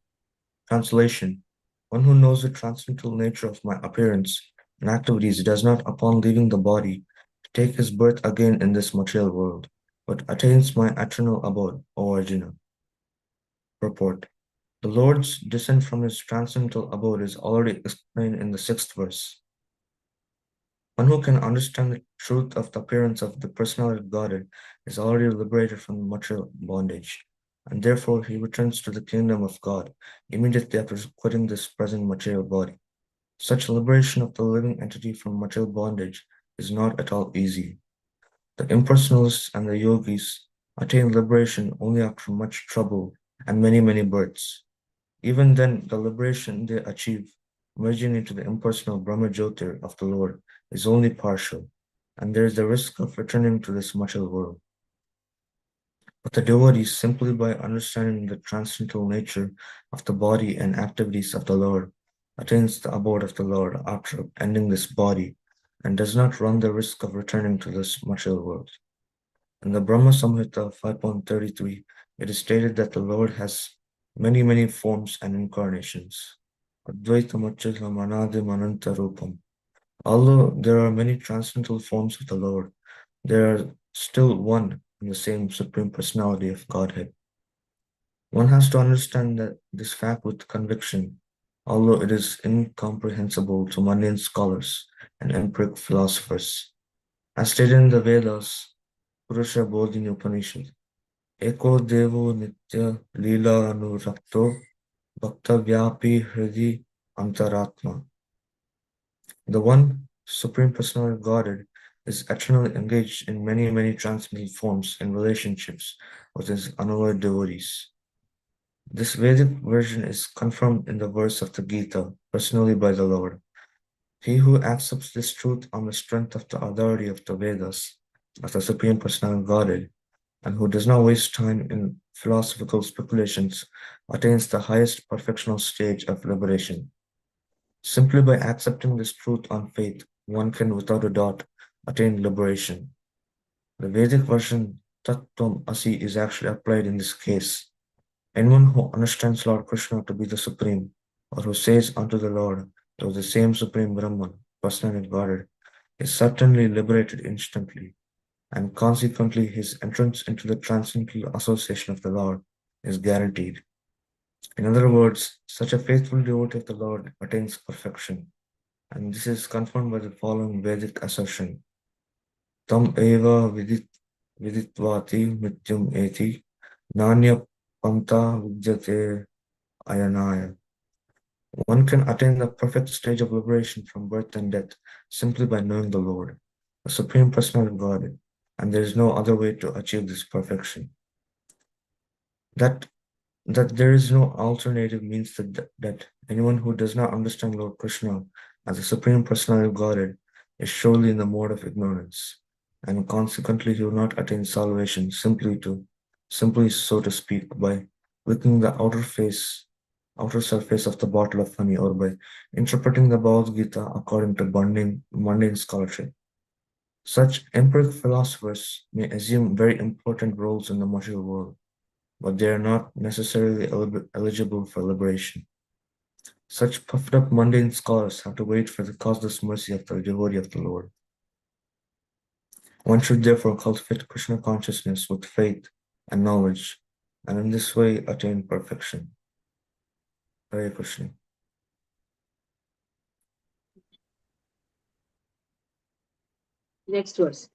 Speaker 5: Translation: One who knows the transcendental nature of my appearance and activities does not, upon leaving the body, take his birth again in this material world, but attains my eternal abode, O Arjuna. Purport: The Lord's descent from his transcendental abode is already explained in the 6th verse. One who can understand the truth of the appearance of the personality of Godhead is already liberated from material bondage, and therefore he returns to the kingdom of God immediately after quitting this present material body. Such liberation of the living entity from material bondage is not at all easy. The impersonalists and the yogis attain liberation only after much trouble and many, many births. Even then, the liberation they achieve, merging into the impersonal Brahma Jyotir of the Lord, is only partial, and there is the risk of returning to this material world. But the devotee, simply by understanding the transcendental nature of the body and activities of the Lord, attains the abode of the Lord after ending this body, and does not run the risk of returning to this material world. In the Brahma Samhita 5.33, it is stated that the Lord has many, many forms and incarnations. Advaitam Achilam Anadim Ananta Rupam. Although there are many transcendental forms of the Lord, there are still one and the same Supreme Personality of Godhead. One has to understand that this fact with conviction, although it is incomprehensible to mundane scholars and empiric philosophers. As stated in the Vedas, Purusha Bodhini Upanishad, Eko Devo Nitya Lila Anurakto Bhakta Vyapi Hridi Antaratma. The one Supreme Personality of Godhead is eternally engaged in many, many transcendental forms and relationships with his unalloyed devotees. This Vedic version is confirmed in the verse of the Gita, personally by the Lord. He who accepts this truth on the strength of the authority of the Vedas, of the Supreme Personality of Godhead, and who does not waste time in philosophical speculations, attains the highest perfectional stage of liberation. Simply by accepting this truth on faith, one can without a doubt attain liberation. The Vedic version Tattvam Asi is actually applied in this case. Anyone who understands Lord Krishna to be the Supreme, or who says unto the Lord, "Thou the same Supreme Brahman, Personality of Godhead," is certainly liberated instantly, and consequently his entrance into the transcendental association of the Lord is guaranteed. In other words, such a faithful devotee of the Lord attains perfection, and this is confirmed by the following Vedic assertion: Tam eva viditvati mityam eti nanya panta vidyate ayanaya. One can attain the perfect stage of liberation from birth and death simply by knowing the Lord, the Supreme Personality of God, and there is no other way to achieve this perfection. That there is no alternative means that anyone who does not understand Lord Krishna as the Supreme Personality of Godhead is surely in the mode of ignorance, and consequently he will not attain salvation simply so to speak, by licking the outer surface of the bottle of honey, or by interpreting the Bhagavad Gita according to mundane scholarship. Such empiric philosophers may assume very important roles in the material world, but they are not necessarily eligible for liberation. Such puffed up mundane scholars have to wait for the causeless mercy of the devotee of the Lord. One should therefore cultivate Krishna consciousness with faith and knowledge, and in this way attain perfection. Hare Krishna.
Speaker 1: Next verse.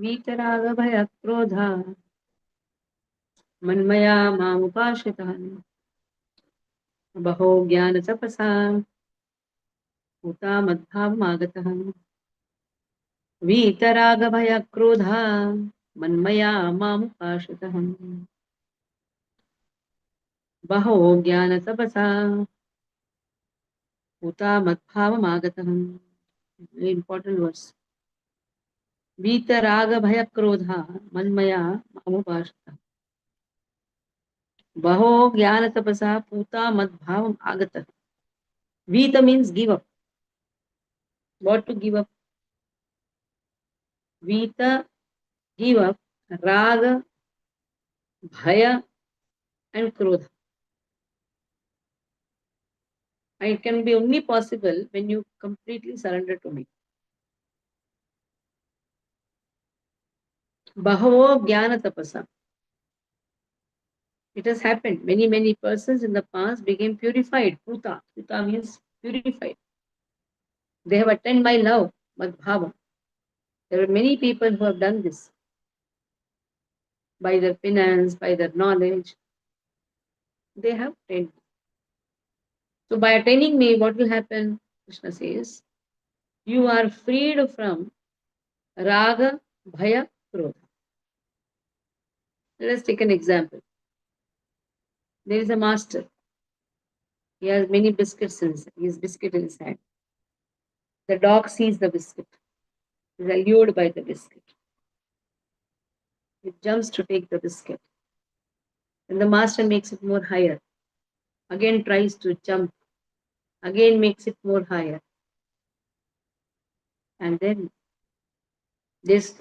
Speaker 1: वीतराग भय क्रोधा मन्मया मामुपाश्रितः बहो ज्ञान तपसा भूता मद्भावमागतः वीतराग भय क्रोधा मन्मया मामुपाश्रितः बहो ज्ञान तपसा भूता मद्भावमागतः. Very important verse. वीतराग भय क्रोधा मन्मया मामुपाश्रितः बहो ज्ञान तपसा पूता मद्भावम आगतः. Vita means give up. What to give up? Vita, give up, raga, bhaya, and krodha. And it can be only possible when you completely surrender to me. Bahavo jnana tapasa. It has happened. Many persons in the past became purified. Puta. Puta means purified. They have attained my love, madhava. There are many people who have done this by their penance, by their knowledge. They have attained. So by attaining me, what will happen? Krishna says, you are freed from raga, bhaya, krodha. Let us take an example. There is a master. He has many biscuits in his biscuit in his hand. The dog sees the biscuit. He is allured by the biscuit. It jumps to take the biscuit. Then the master makes it more higher. Again tries to jump. Again makes it more higher. And then this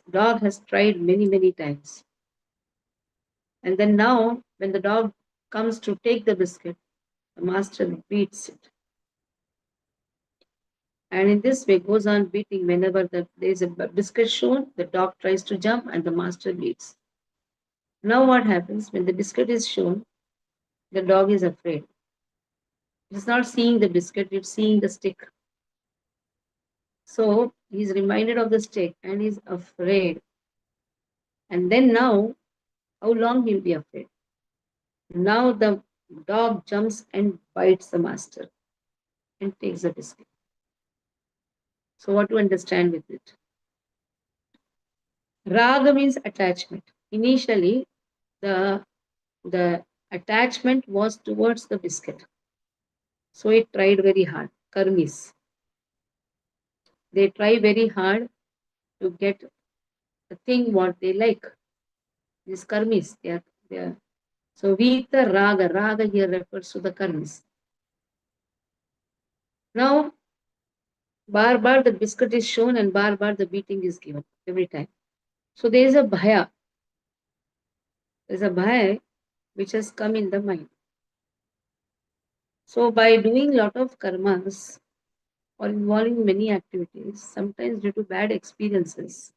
Speaker 1: dog has tried many times. And then now, when the dog comes to take the biscuit, the master beats it. And in this way goes on beating whenever there is a biscuit shown, the dog tries to jump and the master beats. Now what happens when the biscuit is shown, the dog is afraid. It's not seeing the biscuit, it's seeing the stick. So he's reminded of the stick and he's afraid. And then now, how long he'll be afraid? Now the dog jumps and bites the master and takes the biscuit. So what to understand with it? Raga means attachment. Initially, the attachment was towards the biscuit. So it tried very hard. Karmis. They try very hard to get the thing what they like. These karmis, they are. So Vita Raga. Raga here refers to the karmis. Now, bar the biscuit is shown and bar the beating is given every time. So there is a bhaya. There is a bhaya which has come in the mind. So by doing lot of karmas or involving many activities, sometimes due to bad experiences,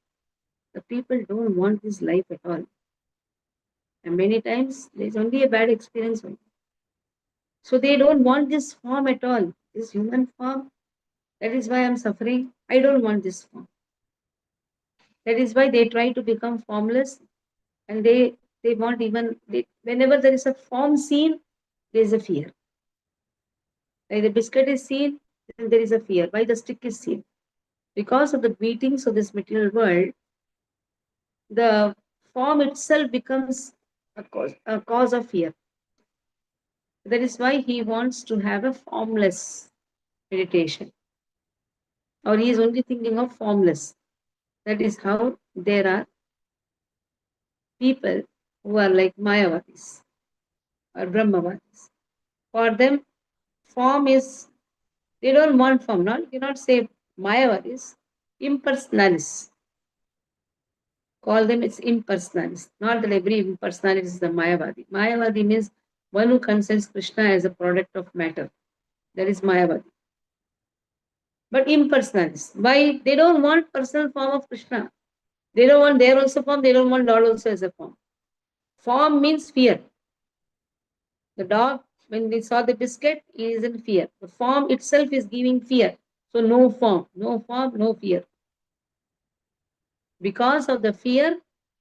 Speaker 1: The people don't want this life at all. And many times there's only a bad experience. So they don't want this form at all, this human form. That is why I'm suffering. I don't want this form. That is why they try to become formless, and they want whenever there is a form seen, there is a fear. Like the biscuit is seen, then there is a fear. Why the stick is seen? Because of the beatings of this material world, the form itself becomes a cause of fear. That is why he wants to have a formless meditation, or he is only thinking of formless. That is how there are people who are like Mayavadis or Brahmavadis. For them, form is, they don't want form. Not, you cannot say Mayavadis, impersonalists. Call them it's impersonalists. Not that every impersonalist is the Mayavadi. Mayavadi means one who considers Krishna as a product of matter. That is Mayavadi. But impersonalists. Why? They don't want personal form of Krishna. They don't want their also form, they don't want Lord also as a form. Form means fear. The dog, when they saw the biscuit, he is in fear. The form itself is giving fear. So no form, no fear. Because of the fear,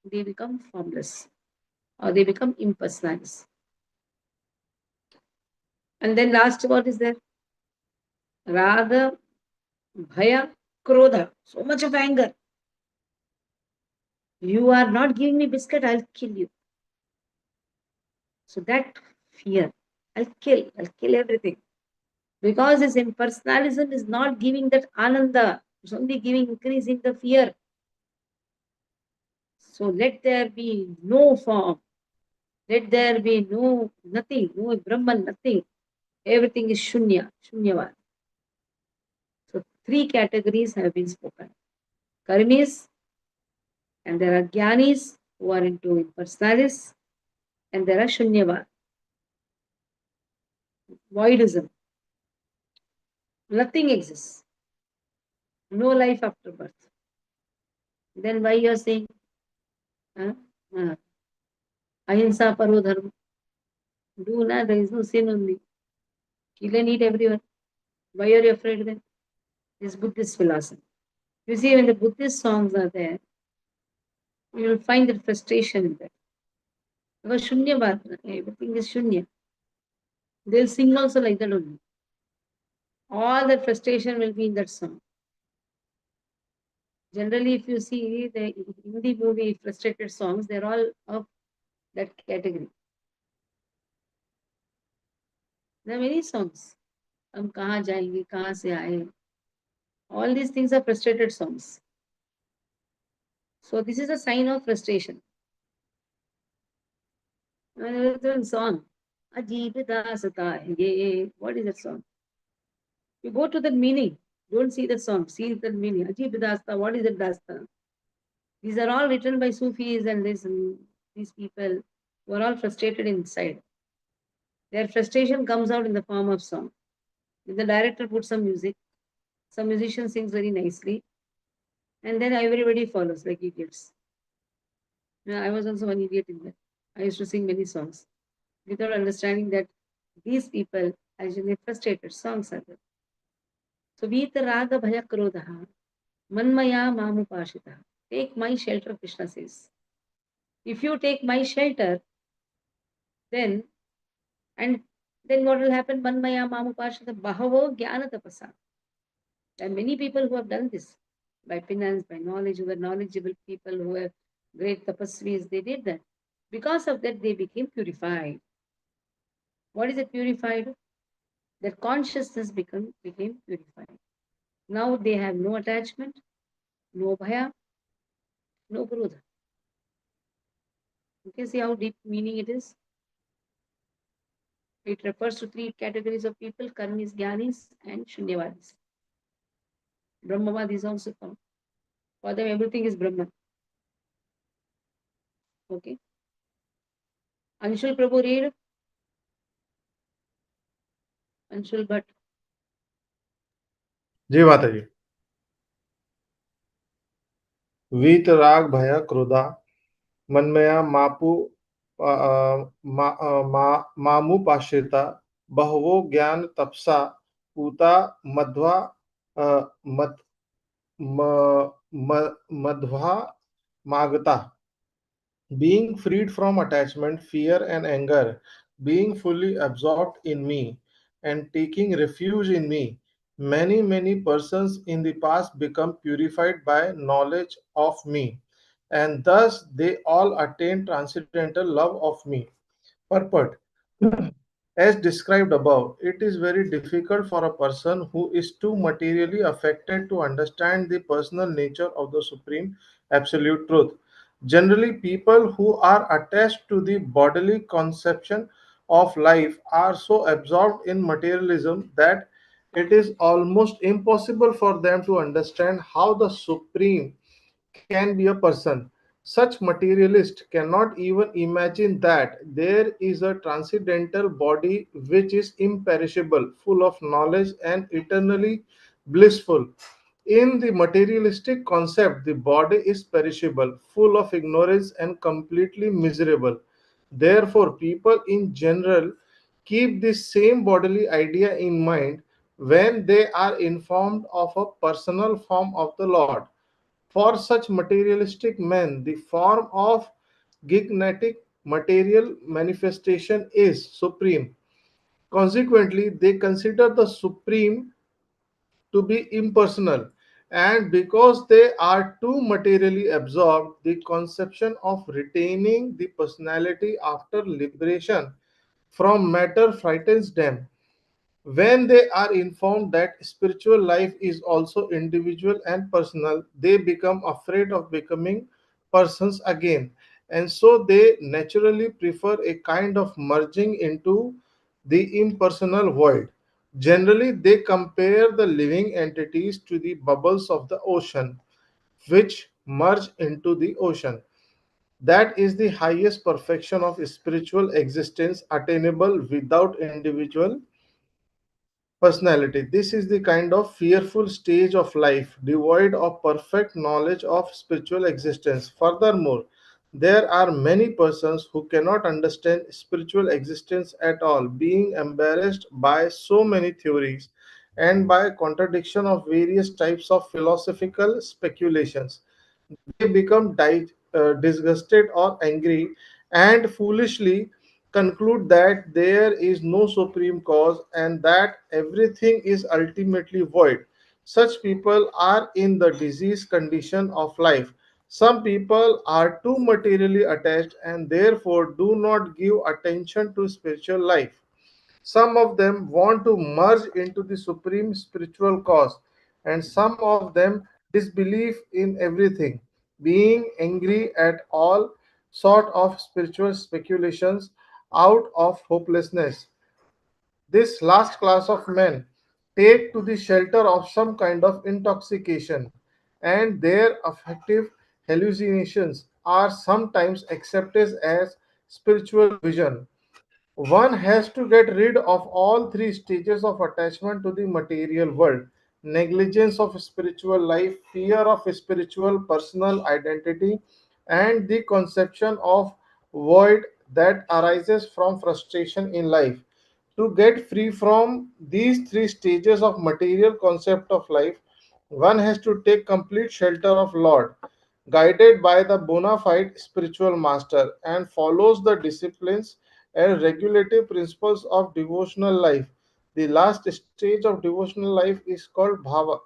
Speaker 1: they become formless or they become impersonalized. And then last what is there? Raga, Bhaya, Krodha. So much of anger. You are not giving me biscuit, I'll kill you. So that fear, I'll kill everything. Because his impersonalism is not giving that ananda, it's only giving increasing the fear. So let there be no form, let there be nothing, no Brahman, nothing. Everything is Shunya, Shunyavad. So three categories have been spoken. Karmis, and there are Jnanis who are into impersonalists, and there are Shunyavad, voidism. Nothing exists. No life after birth. Then why you are saying ahimsa paro dharma? Do not, there is no sin only. Kill and eat everyone. Why are you afraid then? This Buddhist philosophy. You see, when the Buddhist songs are there, you will find that frustration in that. Because Shunya Bhatna, everything is Shunya. They'll sing also like that only. All that frustration will be in that song. Generally, if you see the Hindi movie frustrated songs, they're all of that category. There are many songs. हम कहाँ जाएंगे, कहाँ से आए. All these things are frustrated songs. So this is a sign of frustration. Another song, Ajeeb Daasata hai ye. What is that song? You go to the meaning. Don't see the song. See the meaning. Ajeeb Daasta. What is that Daasta? These are all written by Sufis and these people who are all frustrated inside. Their frustration comes out in the form of song. If the director puts some music, some musician sings very nicely, and then everybody follows like idiots. I was also one idiot in that. I used to sing many songs without understanding that these people actually frustrated songs are there. So Vita Raga Bhaya Krodha Manmaya Mamupashita. Take my shelter, Krishna says. If you take my shelter, then what will happen? Manmaya Mamupashita Bahavo Jnana Tapasa. There are many people who have done this by penance, by knowledge, who were knowledgeable people, who were great tapasvis, they did that. Because of that, they became purified. What is it purified? Their consciousness became purified. Now they have no attachment, no bhaya, no krodha. You can see how deep meaning it is. It refers to three categories of people: karmis, jnanis, and shunyavadis. Brahmavadis also come. For them, everything is Brahman. Okay. Anshul Prabhu, read. Anshul Bhatt.
Speaker 6: जी माता जी. वीतराग भय क्रोधा मन्मया मामुपाश्रिता बहवो ज्ञान तपसा पूता मध्वा अ, मद म- मध्वा मागता. Being freed from attachment, fear, and anger, being fully absorbed in me, and taking refuge in me, many persons in the past become purified by knowledge of me, and thus they all attain transcendental love of me. Purport. As described above, it is very difficult for a person who is too materially affected to understand the personal nature of the Supreme Absolute Truth. Generally, people who are attached to the bodily conception of life are so absorbed in materialism that it is almost impossible for them to understand how the Supreme can be a person. Such materialists cannot even imagine that there is a transcendental body which is imperishable, full of knowledge, and eternally blissful. In the materialistic concept, the body is perishable, full of ignorance, and completely miserable. Therefore, people in general keep this same bodily idea in mind when they are informed of a personal form of the Lord. For such materialistic men, the form of gigantic material manifestation is supreme. Consequently, they consider the supreme to be impersonal, and because they are too materially absorbed, the conception of retaining the personality after liberation from matter frightens them. When they are informed that spiritual life is also individual and personal, they become afraid of becoming persons again, and so they naturally prefer a kind of merging into the impersonal void. Generally, they compare the living entities to the bubbles of the ocean, which merge into the ocean. That is the highest perfection of spiritual existence attainable without individual personality. This is the kind of fearful stage of life, devoid of perfect knowledge of spiritual existence. Furthermore, there are many persons who cannot understand spiritual existence at all, being embarrassed by so many theories and by contradiction of various types of philosophical speculations. They become disgusted or angry and foolishly conclude that there is no supreme cause and that everything is ultimately void. Such people are in the disease condition of life. Some people are too materially attached and therefore do not give attention to spiritual life. Some of them want to merge into the supreme spiritual cause, and some of them disbelieve in everything, being angry at all sort of spiritual speculations out of hopelessness. This last class of men take to the shelter of some kind of intoxication, and their affective hallucinations are sometimes accepted as spiritual vision. One has to get rid of all three stages of attachment to the material world: negligence of spiritual life, fear of spiritual personal identity, and the conception of void that arises from frustration in life. To get free from these three stages of material concept of life, one has to take complete shelter of Lord, guided by the bona fide spiritual master, and follows the disciplines and regulative principles of devotional life. The last stage of devotional life is called bhava,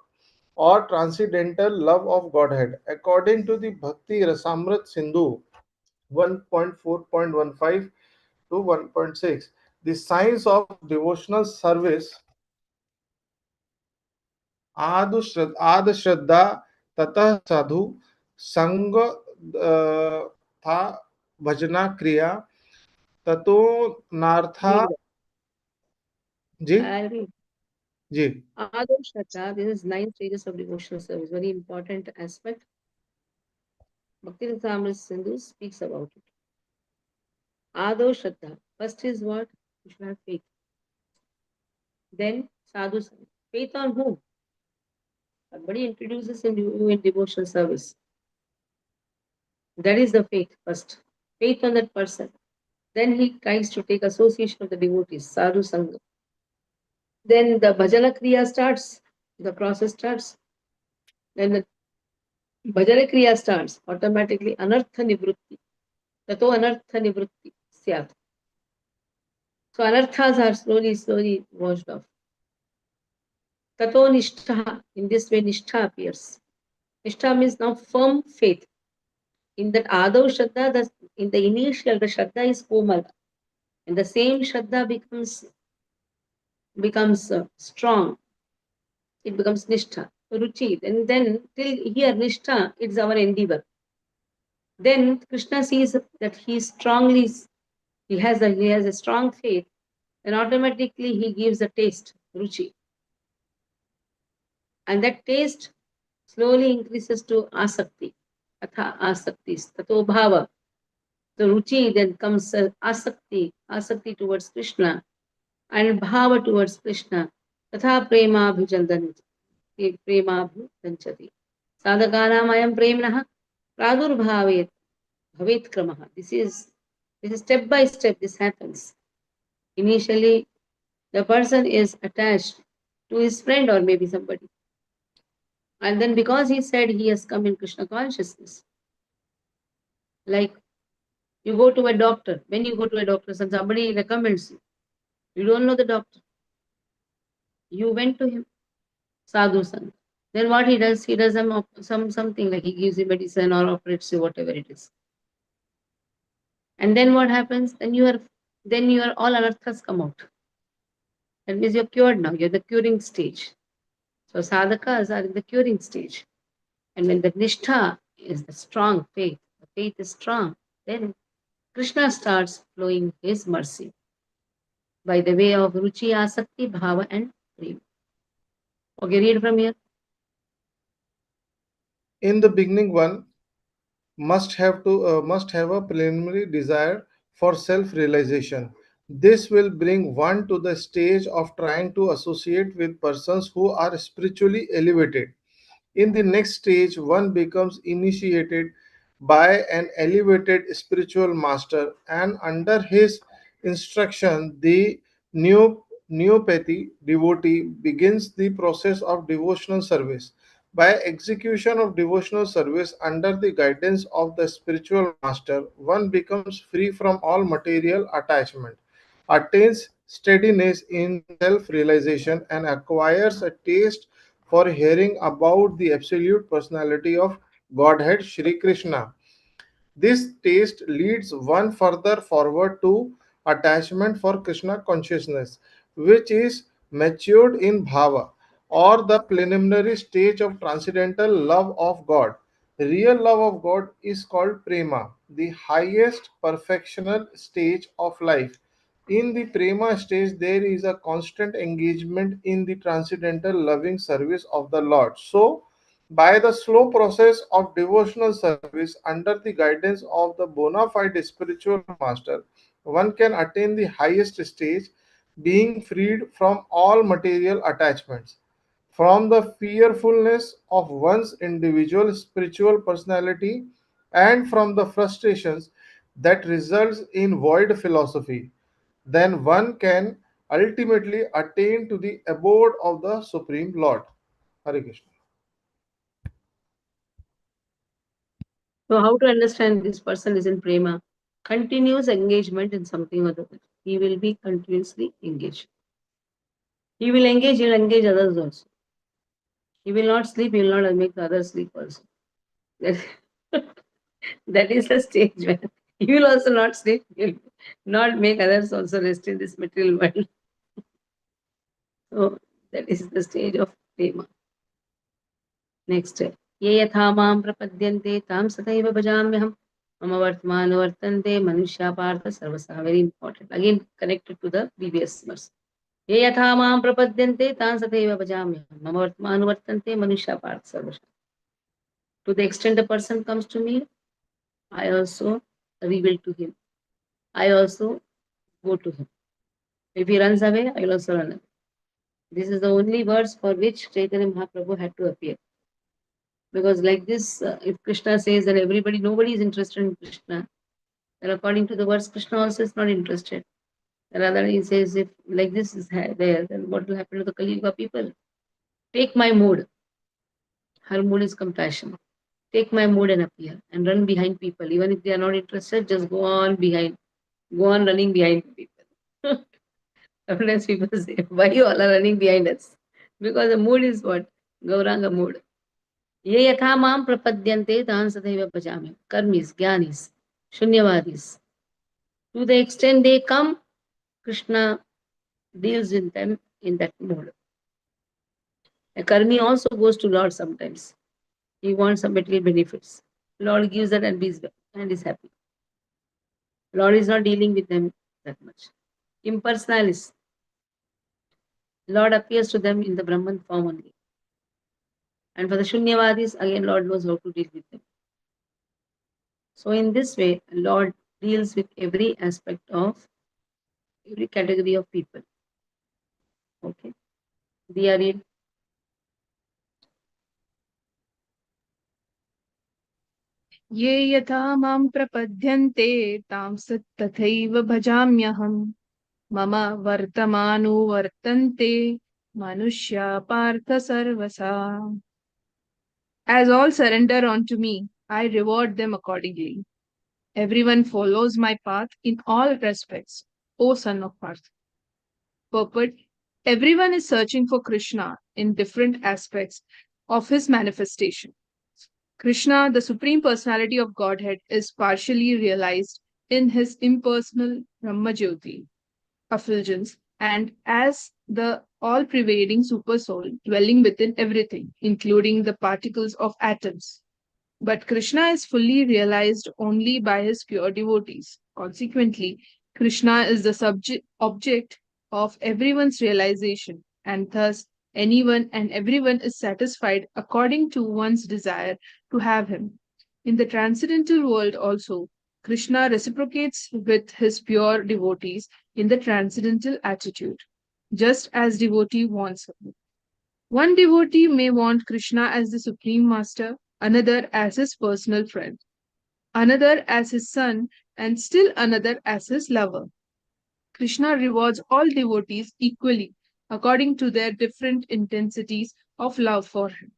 Speaker 6: or transcendental love of Godhead. According to the Bhakti Rasamrit Sindhu 1.4.15 to 1.6, the signs of devotional service: आद श्रद्धा, ततः साधु संग, था भजना क्रिया, ततो नार्था.
Speaker 1: Read.
Speaker 6: Ji.
Speaker 1: I'll read.
Speaker 6: Ji.
Speaker 1: Ado Shraddha, this is 9 stages of devotional service, very important aspect. Bhakti Rasamrita Sindhu speaks about it. Ado Shraddha. First is what? You should have faith. Then Sadhu Sangha. Faith on whom? Somebody introduces in you in devotional service. That is the faith first. Faith on that person. Then he tries to take association of the devotees, sadhu sangha. Then the bhajana kriya starts, the process starts. Then the bhajana kriya starts, automatically anartha nivrutti. Tato anartha nivrutti syat. So anarthas are slowly washed off. Tato nishtha, in this way nishtha appears. Nishtha means now firm faith. In that Adav Shraddha, in the initial, the Shraddha is Komal. And the same Shraddha becomes strong. It becomes Nishtha, Ruchi. And then till here, Nishtha, it's our endeavor. Then Krishna sees that he has a strong faith, and automatically he gives a taste, Ruchi. And that taste slowly increases to Asakti. Atha Asakti, Tato Bhava. The Ruchi then comes Asakti towards Krishna and Bhava towards Krishna. Tatha Premabhujanchati. Sadhakanam ayam premnah pradurбhavet bhavet kramah. This is step by step this happens. Initially, the person is attached to his friend or maybe somebody. And then because he said he has come in Krishna consciousness, like you go to a doctor, when you go to a doctor and somebody recommends you, you don't know the doctor. You went to him, sadhu sangha. Then what he does something like he gives you medicine or operates you, whatever it is. And then what happens? Then you are all anarthas come out. That means you're cured now. You're the curing stage. So sadhakas are in the curing stage. And when the nishtha is the strong faith, the faith is strong, then Krishna starts flowing his mercy by the way of ruchi, asakti, bhava, and prema. Okay, read from here.
Speaker 6: In the beginning, one must have a preliminary desire for self-realization. This will bring one to the stage of trying to associate with persons who are spiritually elevated. In the next stage, one becomes initiated by an elevated spiritual master, and under his instruction, the neopathy devotee begins the process of devotional service. By execution of devotional service under the guidance of the spiritual master, one becomes free from all material attachment, attains steadiness in self realization, and acquires a taste for hearing about the absolute personality of Godhead Shri Krishna. This taste leads one further forward to attachment for Krishna consciousness, which is matured in bhava, or the preliminary stage of transcendental love of God. Real love of God is called prema, the highest perfectional stage of life. In the prema stage, there is a constant engagement in the transcendental loving service of the Lord. So, by the slow process of devotional service under the guidance of the bona fide spiritual master, one can attain the highest stage, being freed from all material attachments, from the fearfulness of one's individual spiritual personality, and from the frustrations that results in void philosophy. Then one can ultimately attain to the abode of the Supreme Lord. Hare Krishna.
Speaker 1: So how to understand this person is in prema? Continuous engagement in something or the other. He will be continuously engaged. He will engage others also. He will not sleep, he will not make the others sleep also. That, that is the stage where he will also not sleep, he will not make others also rest in this material world. So that is the stage of prema. Next. Ye yatha mam prapadyante tam sataiva bhajamyaham mama vartmano vartante manushya partha sarvasa. Very important. Again connected to the previous verse. Ye yatha mam prapadyante tam sataiva bhajamyaham mama vartmano vartante manushya partha sarvasa. To the extent the person comes to me, I also reveal to him. I also go to him. If he runs away, I will also run away. This is the only words for which Chaitanya Mahaprabhu had to appear. Because like this, if Krishna says that nobody is interested in Krishna, then according to the words, Krishna also is not interested. Rather, he says, if like this is there, then what will happen to the Kali Yuga people? Take my mood. Her mood is compassion. Take my mood and appear and run behind people. Even if they are not interested, just go on running behind people. Sometimes people say, why you all are running behind us? Because the mood is what? Gauranga mood. Ye yatha mam prapadyante tan sadhaiva bhajami. Karmis, jnanis, shunyavadis. To the extent they come, Krishna deals with them in that mode. A karmi also goes to Lord sometimes. He wants some material benefits. Lord gives that and is happy. Lord is not dealing with them that much. Impersonalists. Lord appears to them in the Brahman form only. And for the Shunyavadis, again, Lord knows how to deal with them. So in this way, Lord deals with every aspect of every category of people. Okay. Diya read.
Speaker 7: ये यथा मां प्रपद्यन्ते तां तथैव भजाम्यहम् मम वर्तमानुवर्तन्ते मनुष्या Partha सर्वसा. As all surrender unto me, I reward them accordingly. Everyone follows my path in all respects, O son of Partha. Purport: everyone is searching for Krishna in different aspects of his manifestation. Krishna, the Supreme Personality of Godhead, is partially realized in his impersonal Brahmajyoti effulgence and as the all-pervading supersoul dwelling within everything, including the particles of atoms. But Krishna is fully realized only by his pure devotees. Consequently, Krishna is the object of everyone's realization, and thus anyone and everyone is satisfied according to one's desire to have him. In the transcendental world also, Krishna reciprocates with his pure devotees in the transcendental attitude, just as devotee wants him. One devotee may want Krishna as the Supreme Master, another as his personal friend, another as his son, and still another as his lover. Krishna rewards all devotees equally according to their different intensities of love for him.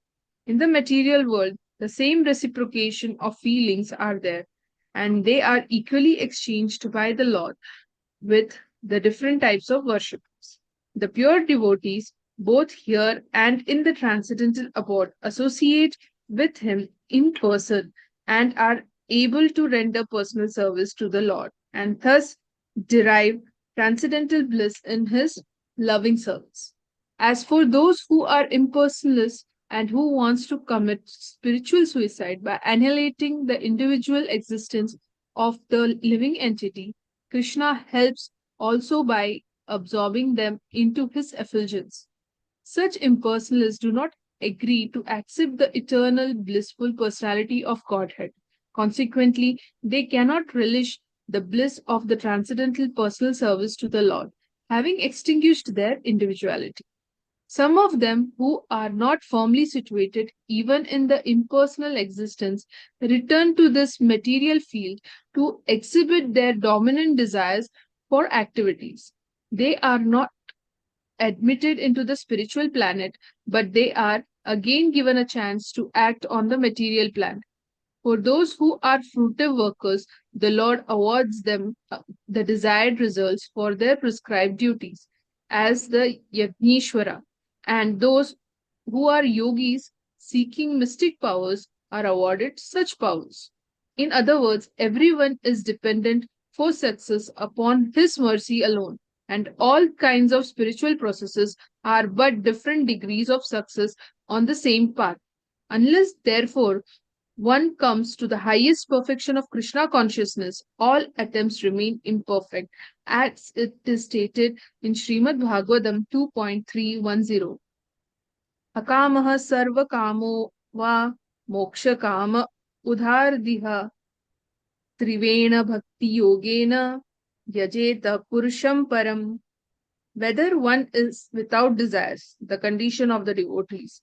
Speaker 7: In the material world, the same reciprocation of feelings are there, and they are equally exchanged by the Lord with the different types of worshippers. The pure devotees, both here and in the transcendental abode, associate with him in person and are able to render personal service to the Lord and thus derive transcendental bliss in his loving service. As for those who are impersonalists and who wants to commit spiritual suicide by annihilating the individual existence of the living entity, Krishna helps also by absorbing them into his effulgence. Such impersonalists do not agree to accept the eternal blissful personality of Godhead. Consequently, they cannot relish the bliss of the transcendental personal service to the Lord, having extinguished their individuality. Some of them who are not firmly situated even in the impersonal existence return to this material field to exhibit their dominant desires for activities. They are not admitted into the spiritual planet, but they are again given a chance to act on the material planet. For those who are fruitive workers, the Lord awards them the desired results for their prescribed duties as the Yagnishwara, and those who are yogis seeking mystic powers are awarded such powers. In other words, everyone is dependent for success upon His mercy alone, and all kinds of spiritual processes are but different degrees of success on the same path. Unless, therefore, one comes to the highest perfection of Krishna consciousness, all attempts remain imperfect, as it is stated in Srimad Bhagavatam 2.310. Akamaha sarva kamo va moksha kama udhardiha trivena bhakti yogena yajeta purusham param. Whether one is without desires, the condition of the devotees,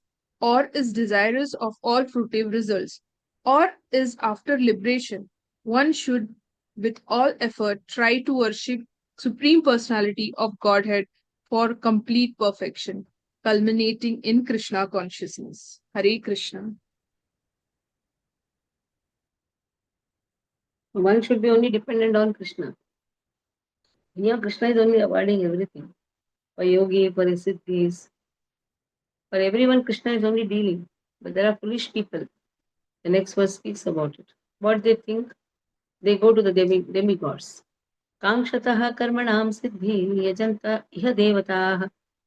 Speaker 7: or is desirous of all fruitive results, or is after liberation, one should with all effort try to worship Supreme Personality of Godhead for complete perfection, culminating in Krishna consciousness. Hare Krishna.
Speaker 1: One should be only dependent on Krishna. Here, Krishna is only avoiding everything. For yogi, for siddhis, for everyone, Krishna is only dealing. But there are foolish people. The next verse speaks about it. What they think? They go to the demigods. कांक्षतः कर्मणां सिद्धि यजन्त इह देवताः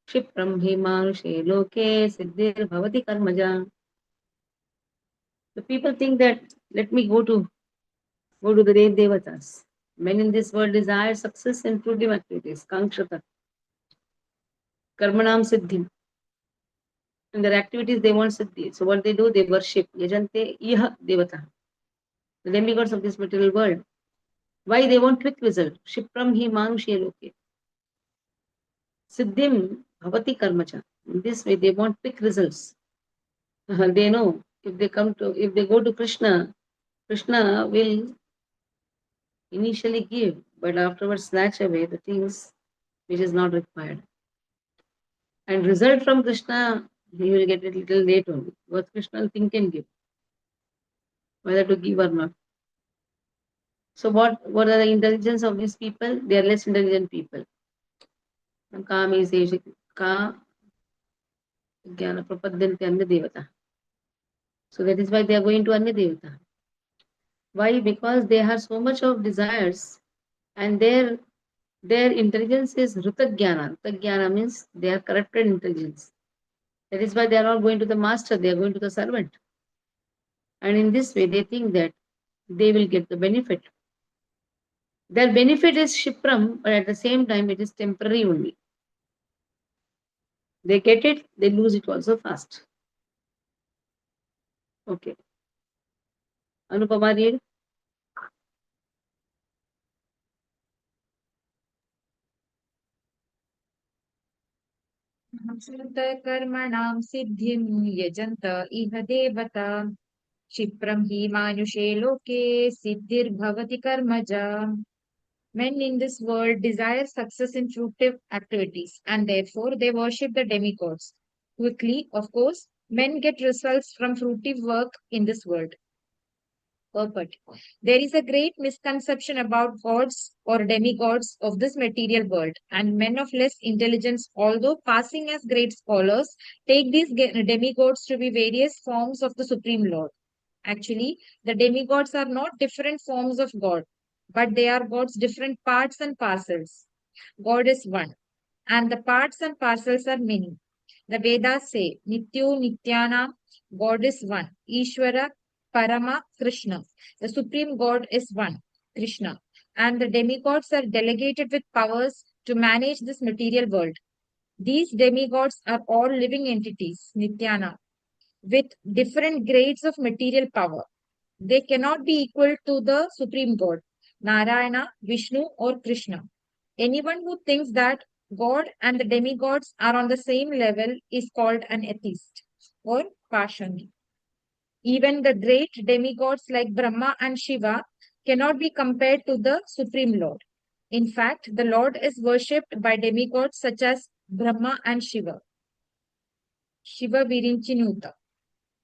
Speaker 1: क्षिप्रं हि मानुषे लोके सिद्धिर्भवति कर्मजा. The people think that let me go to the devatas. Men in this world desire success in fruitive activities. Kankshata. Karmanam siddhi. In their activities they want siddhi. So what they do, they worship. Yajante iha devata. The demigods of this material world. Why they want quick result? Shipram hi manushe loke. Siddhim bhavati karmacha. In this way they want quick results. They know if they go to Krishna, Krishna will initially give, but afterwards snatch away the things which is not required. And result from Krishna, he will get it little late only. What Krishna think can give, whether to give or not. So what are the intelligence of these people? They are less intelligent people. Ka means ka jnana prapadyante anya devata. So that is why they are going to anya devata. Why? Because they have so much of desires, and their intelligence is rutagyana. Rutagyana means they are corrupted intelligence. That is why they are not going to the master, they are going to the servant. And in this way, they think that they will get the benefit. Their benefit is Shipram, but at the same time, it is temporary only. They get it, they lose it also fast. Okay. Anupama, read.
Speaker 8: कर्मणां सिद्धिं यजन्त इह देवता क्षिप्रं हि मानुषे लोके सिद्धिर्भवति कर्मजा. Men in this world desire success in fruitive activities, and therefore they worship the demigods. Quickly, of course, men get results from fruitive work in this world. Purport. There is a great misconception about gods or demigods of this material world, and men of less intelligence, although passing as great scholars, take these demigods to be various forms of the Supreme Lord. Actually, the demigods are not different forms of God, but they are God's different parts and parcels. God is one, and the parts and parcels are many. The Vedas say, Nityo Nityanam, God is one. Ishvara Parama Krishna. The Supreme God is one, Krishna. And the demigods are delegated with powers to manage this material world. These demigods are all living entities, Nityana, with different grades of material power. They cannot be equal to the Supreme God, Narayana, Vishnu, or Krishna. Anyone who thinks that God and the demigods are on the same level is called an atheist or Pashani. Even the great demigods like Brahma and Shiva cannot be compared to the Supreme Lord. In fact, the Lord is worshipped by demigods such as Brahma and Shiva. Shiva Virinchinuta.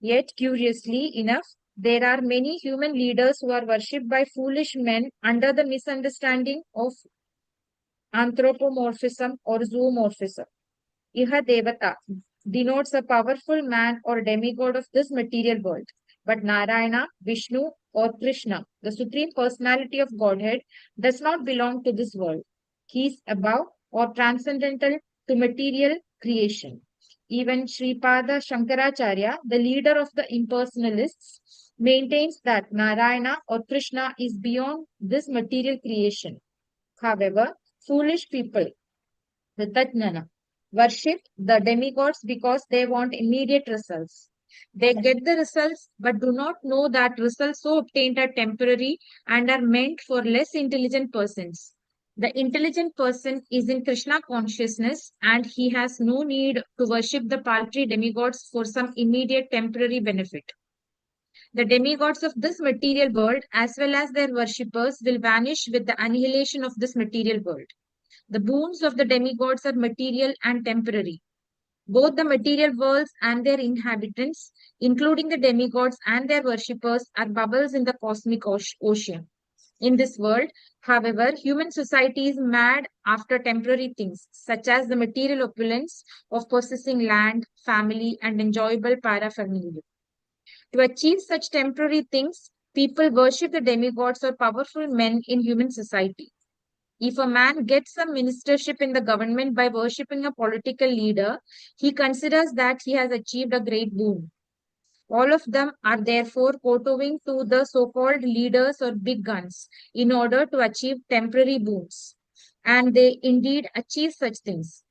Speaker 8: Yet, curiously enough, there are many human leaders who are worshipped by foolish men under the misunderstanding of anthropomorphism or zoomorphism. Iha Devata denotes a powerful man or demigod of this material world. But Narayana, Vishnu, or Krishna, the Supreme Personality of Godhead, does not belong to this world. He is above or transcendental to material creation. Even Sripada Shankaracharya, the leader of the impersonalists, maintains that Narayana or Krishna is beyond this material creation. However, foolish people, the Tajnana, worship the demigods because they want immediate results. They get the results but do not know that results so obtained are temporary and are meant for less intelligent persons. The intelligent person is in Krishna consciousness and he has no need to worship the paltry demigods for some immediate temporary benefit. The demigods of this material world, as well as their worshippers, will vanish with the annihilation of this material world. The boons of the demigods are material and temporary. Both the material worlds and their inhabitants, including the demigods and their worshippers, are bubbles in the cosmic ocean. In this world, however, human society is mad after temporary things, such as the material opulence of possessing land, family, and enjoyable paraphernalia. To achieve such temporary things, people worship the demigods or powerful men in human society. If a man gets some ministership in the government by worshipping a political leader, he considers that he has achieved a great boon. All of them are therefore kowtowing to the so-called leaders or big guns in order to achieve temporary boons. And they indeed achieve such things.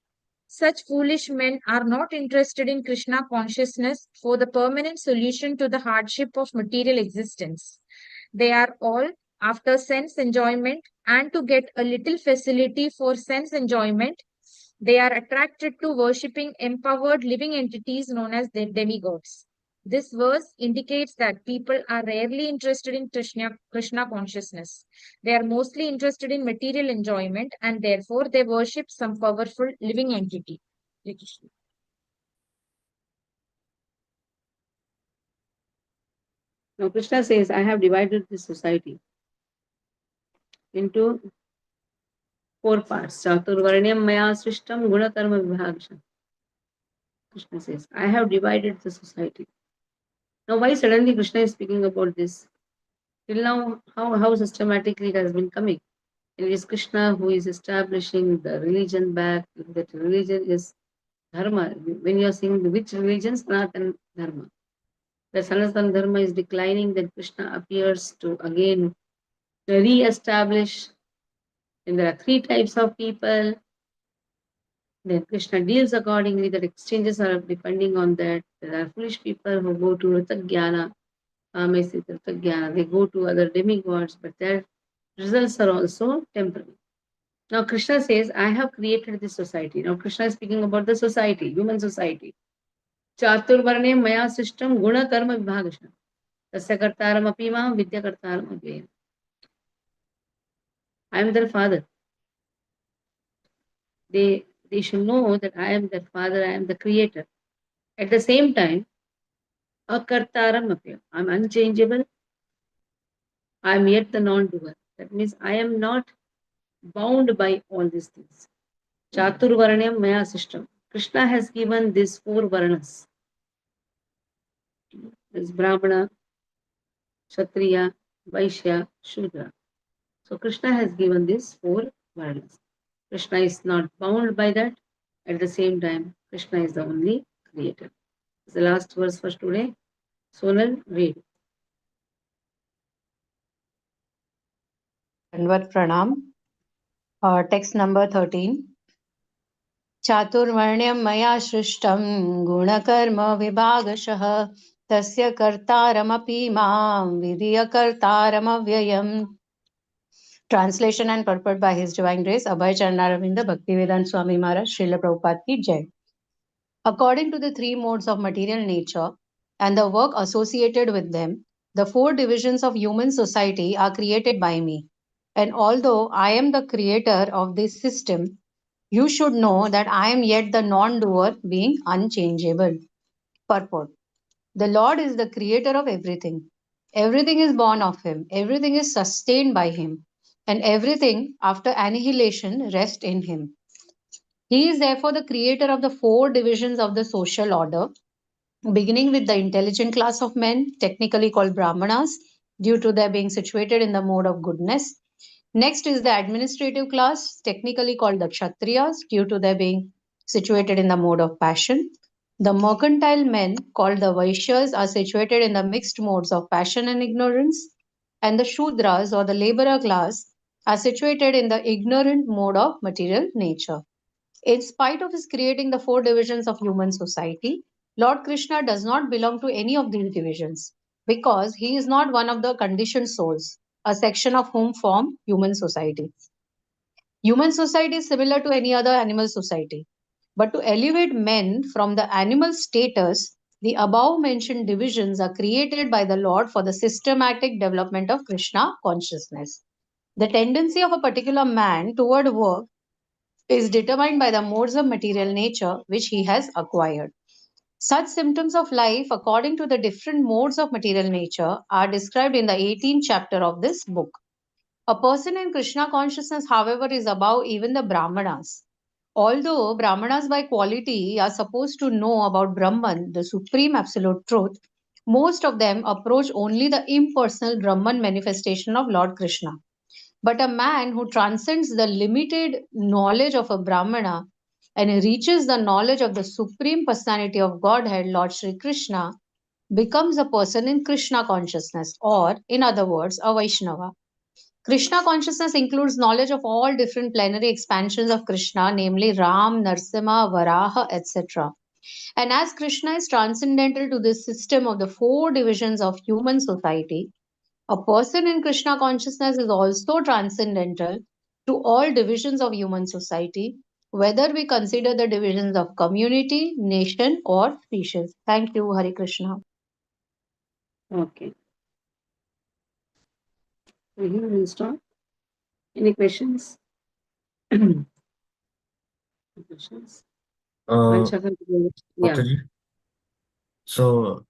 Speaker 8: Such foolish men are not interested in Krishna consciousness for the permanent solution to the hardship of material existence. They are all after sense enjoyment, and to get a little facility for sense enjoyment, they are attracted to worshipping empowered living entities known as the demigods. This verse indicates that people are rarely interested in Krishna consciousness. They are mostly interested in material enjoyment and therefore they worship some powerful living entity. Hare Krishna.
Speaker 1: Now Krishna says, I have divided this society into 4 parts. Chaturvarnyam maya srishtam gunakarma vibhagasham. Krishna says, I have divided the society. Now why suddenly Krishna is speaking about this? Till now, how systematically it has been coming. It is Krishna who is establishing the religion back. That religion is dharma. When you are saying which religion, Sanatana dharma. The Sanatana dharma is declining, then Krishna appears to again re-establish. And there are 3 types of people. Then Krishna deals accordingly. That exchanges are depending on that. There are foolish people who go to Ritagyana, they go to other demigods, but their results are also temporary. Now Krishna says, I have created this society. Now Krishna is speaking about the society, human society. Chaturvarne maya system guna karma vibhagashna. Tasya kartaram api mam vidya kartaram avyayam. I am their father. They should know that I am their father, I am the creator. At the same time, akartaram avyayam. I am unchangeable. I am yet the non-doer. That means I am not bound by all these things. Chaturvarnyam maya system. Krishna has given these 4 varnas. There's Brahmana, Kshatriya, Vaishya, Shudra. So Krishna has given these 4 varnas. Krishna is not bound by that. At the same time, Krishna is the only creator. It's the last verse for today. Sonal, read.
Speaker 4: Dandavat Pranam. Text number 13. Chaturvarnyam maya shrishtam gunakarma vibhagashah tasya kartaramapi mam vidya kartaramavyayam. Translation and purport by His Divine Grace Abhay Charnaravinda Bhaktivedanta Swami Maharaj Srila Prabhupada Ki Jai. According to the 3 modes of material nature and the work associated with them, the 4 divisions of human society are created by me. And although I am the creator of this system, you should know that I am yet the non-doer, being unchangeable. Purport. The Lord is the creator of everything. Everything is born of Him. Everything is sustained by Him. And everything after annihilation rests in Him. He is therefore the creator of the 4 divisions of the social order, beginning with the intelligent class of men, technically called Brahmanas, due to their being situated in the mode of goodness. Next is the administrative class, technically called the Kshatriyas, due to their being situated in the mode of passion. The mercantile men, called the Vaishyas, are situated in the mixed modes of passion and ignorance. And the Shudras, or the laborer class, are situated in the ignorant mode of material nature. In spite of his creating the 4 divisions of human society, Lord Krishna does not belong to any of these divisions because he is not one of the conditioned souls, a section of whom form human society. Human society is similar to any other animal society. But to elevate men from the animal status, the above mentioned divisions are created by the Lord for the systematic development of Krishna consciousness. The tendency of a particular man toward work is determined by the modes of material nature which he has acquired. Such symptoms of life, according to the different modes of material nature, are described in the 18th chapter of this book. A person in Krishna consciousness, however, is above even the Brahmanas. Although Brahmanas by quality are supposed to know about Brahman, the supreme absolute truth, most of them approach only the impersonal Brahman manifestation of Lord Krishna. But a man who transcends the limited knowledge of a Brahmana and reaches the knowledge of the supreme personality of Godhead, Lord Sri Krishna, becomes a person in Krishna consciousness, or in other words, a Vaishnava. Krishna consciousness includes knowledge of all different plenary expansions of Krishna, namely Ram, Narsimha, Varaha, etc. And as Krishna is transcendental to this system of the four divisions of human society, a person in Krishna consciousness is also transcendental to all divisions of human society, whether we consider the divisions of community, nation, or species. Thank you, Hari Krishna.
Speaker 1: Okay. We'll stop. Any questions? Questions? Vanshaka, yeah.
Speaker 5: Mataji, so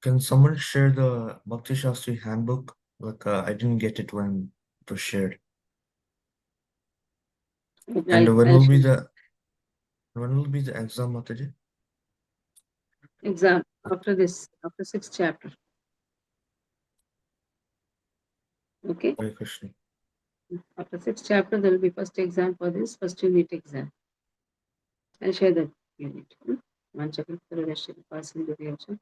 Speaker 5: can someone share the Bhakti Shastri handbook? Like, I didn't get it when it was shared.
Speaker 1: Okay,
Speaker 5: And when
Speaker 1: I'll
Speaker 5: will be
Speaker 1: share.
Speaker 5: the exam, Mataji?
Speaker 1: Exam after this, after 6th chapter. Okay.
Speaker 5: Hare Krishna.
Speaker 1: After 6th chapter, there will be first exam for this, first unit exam. I'll share that unit. Vanshaka, passing the reaction.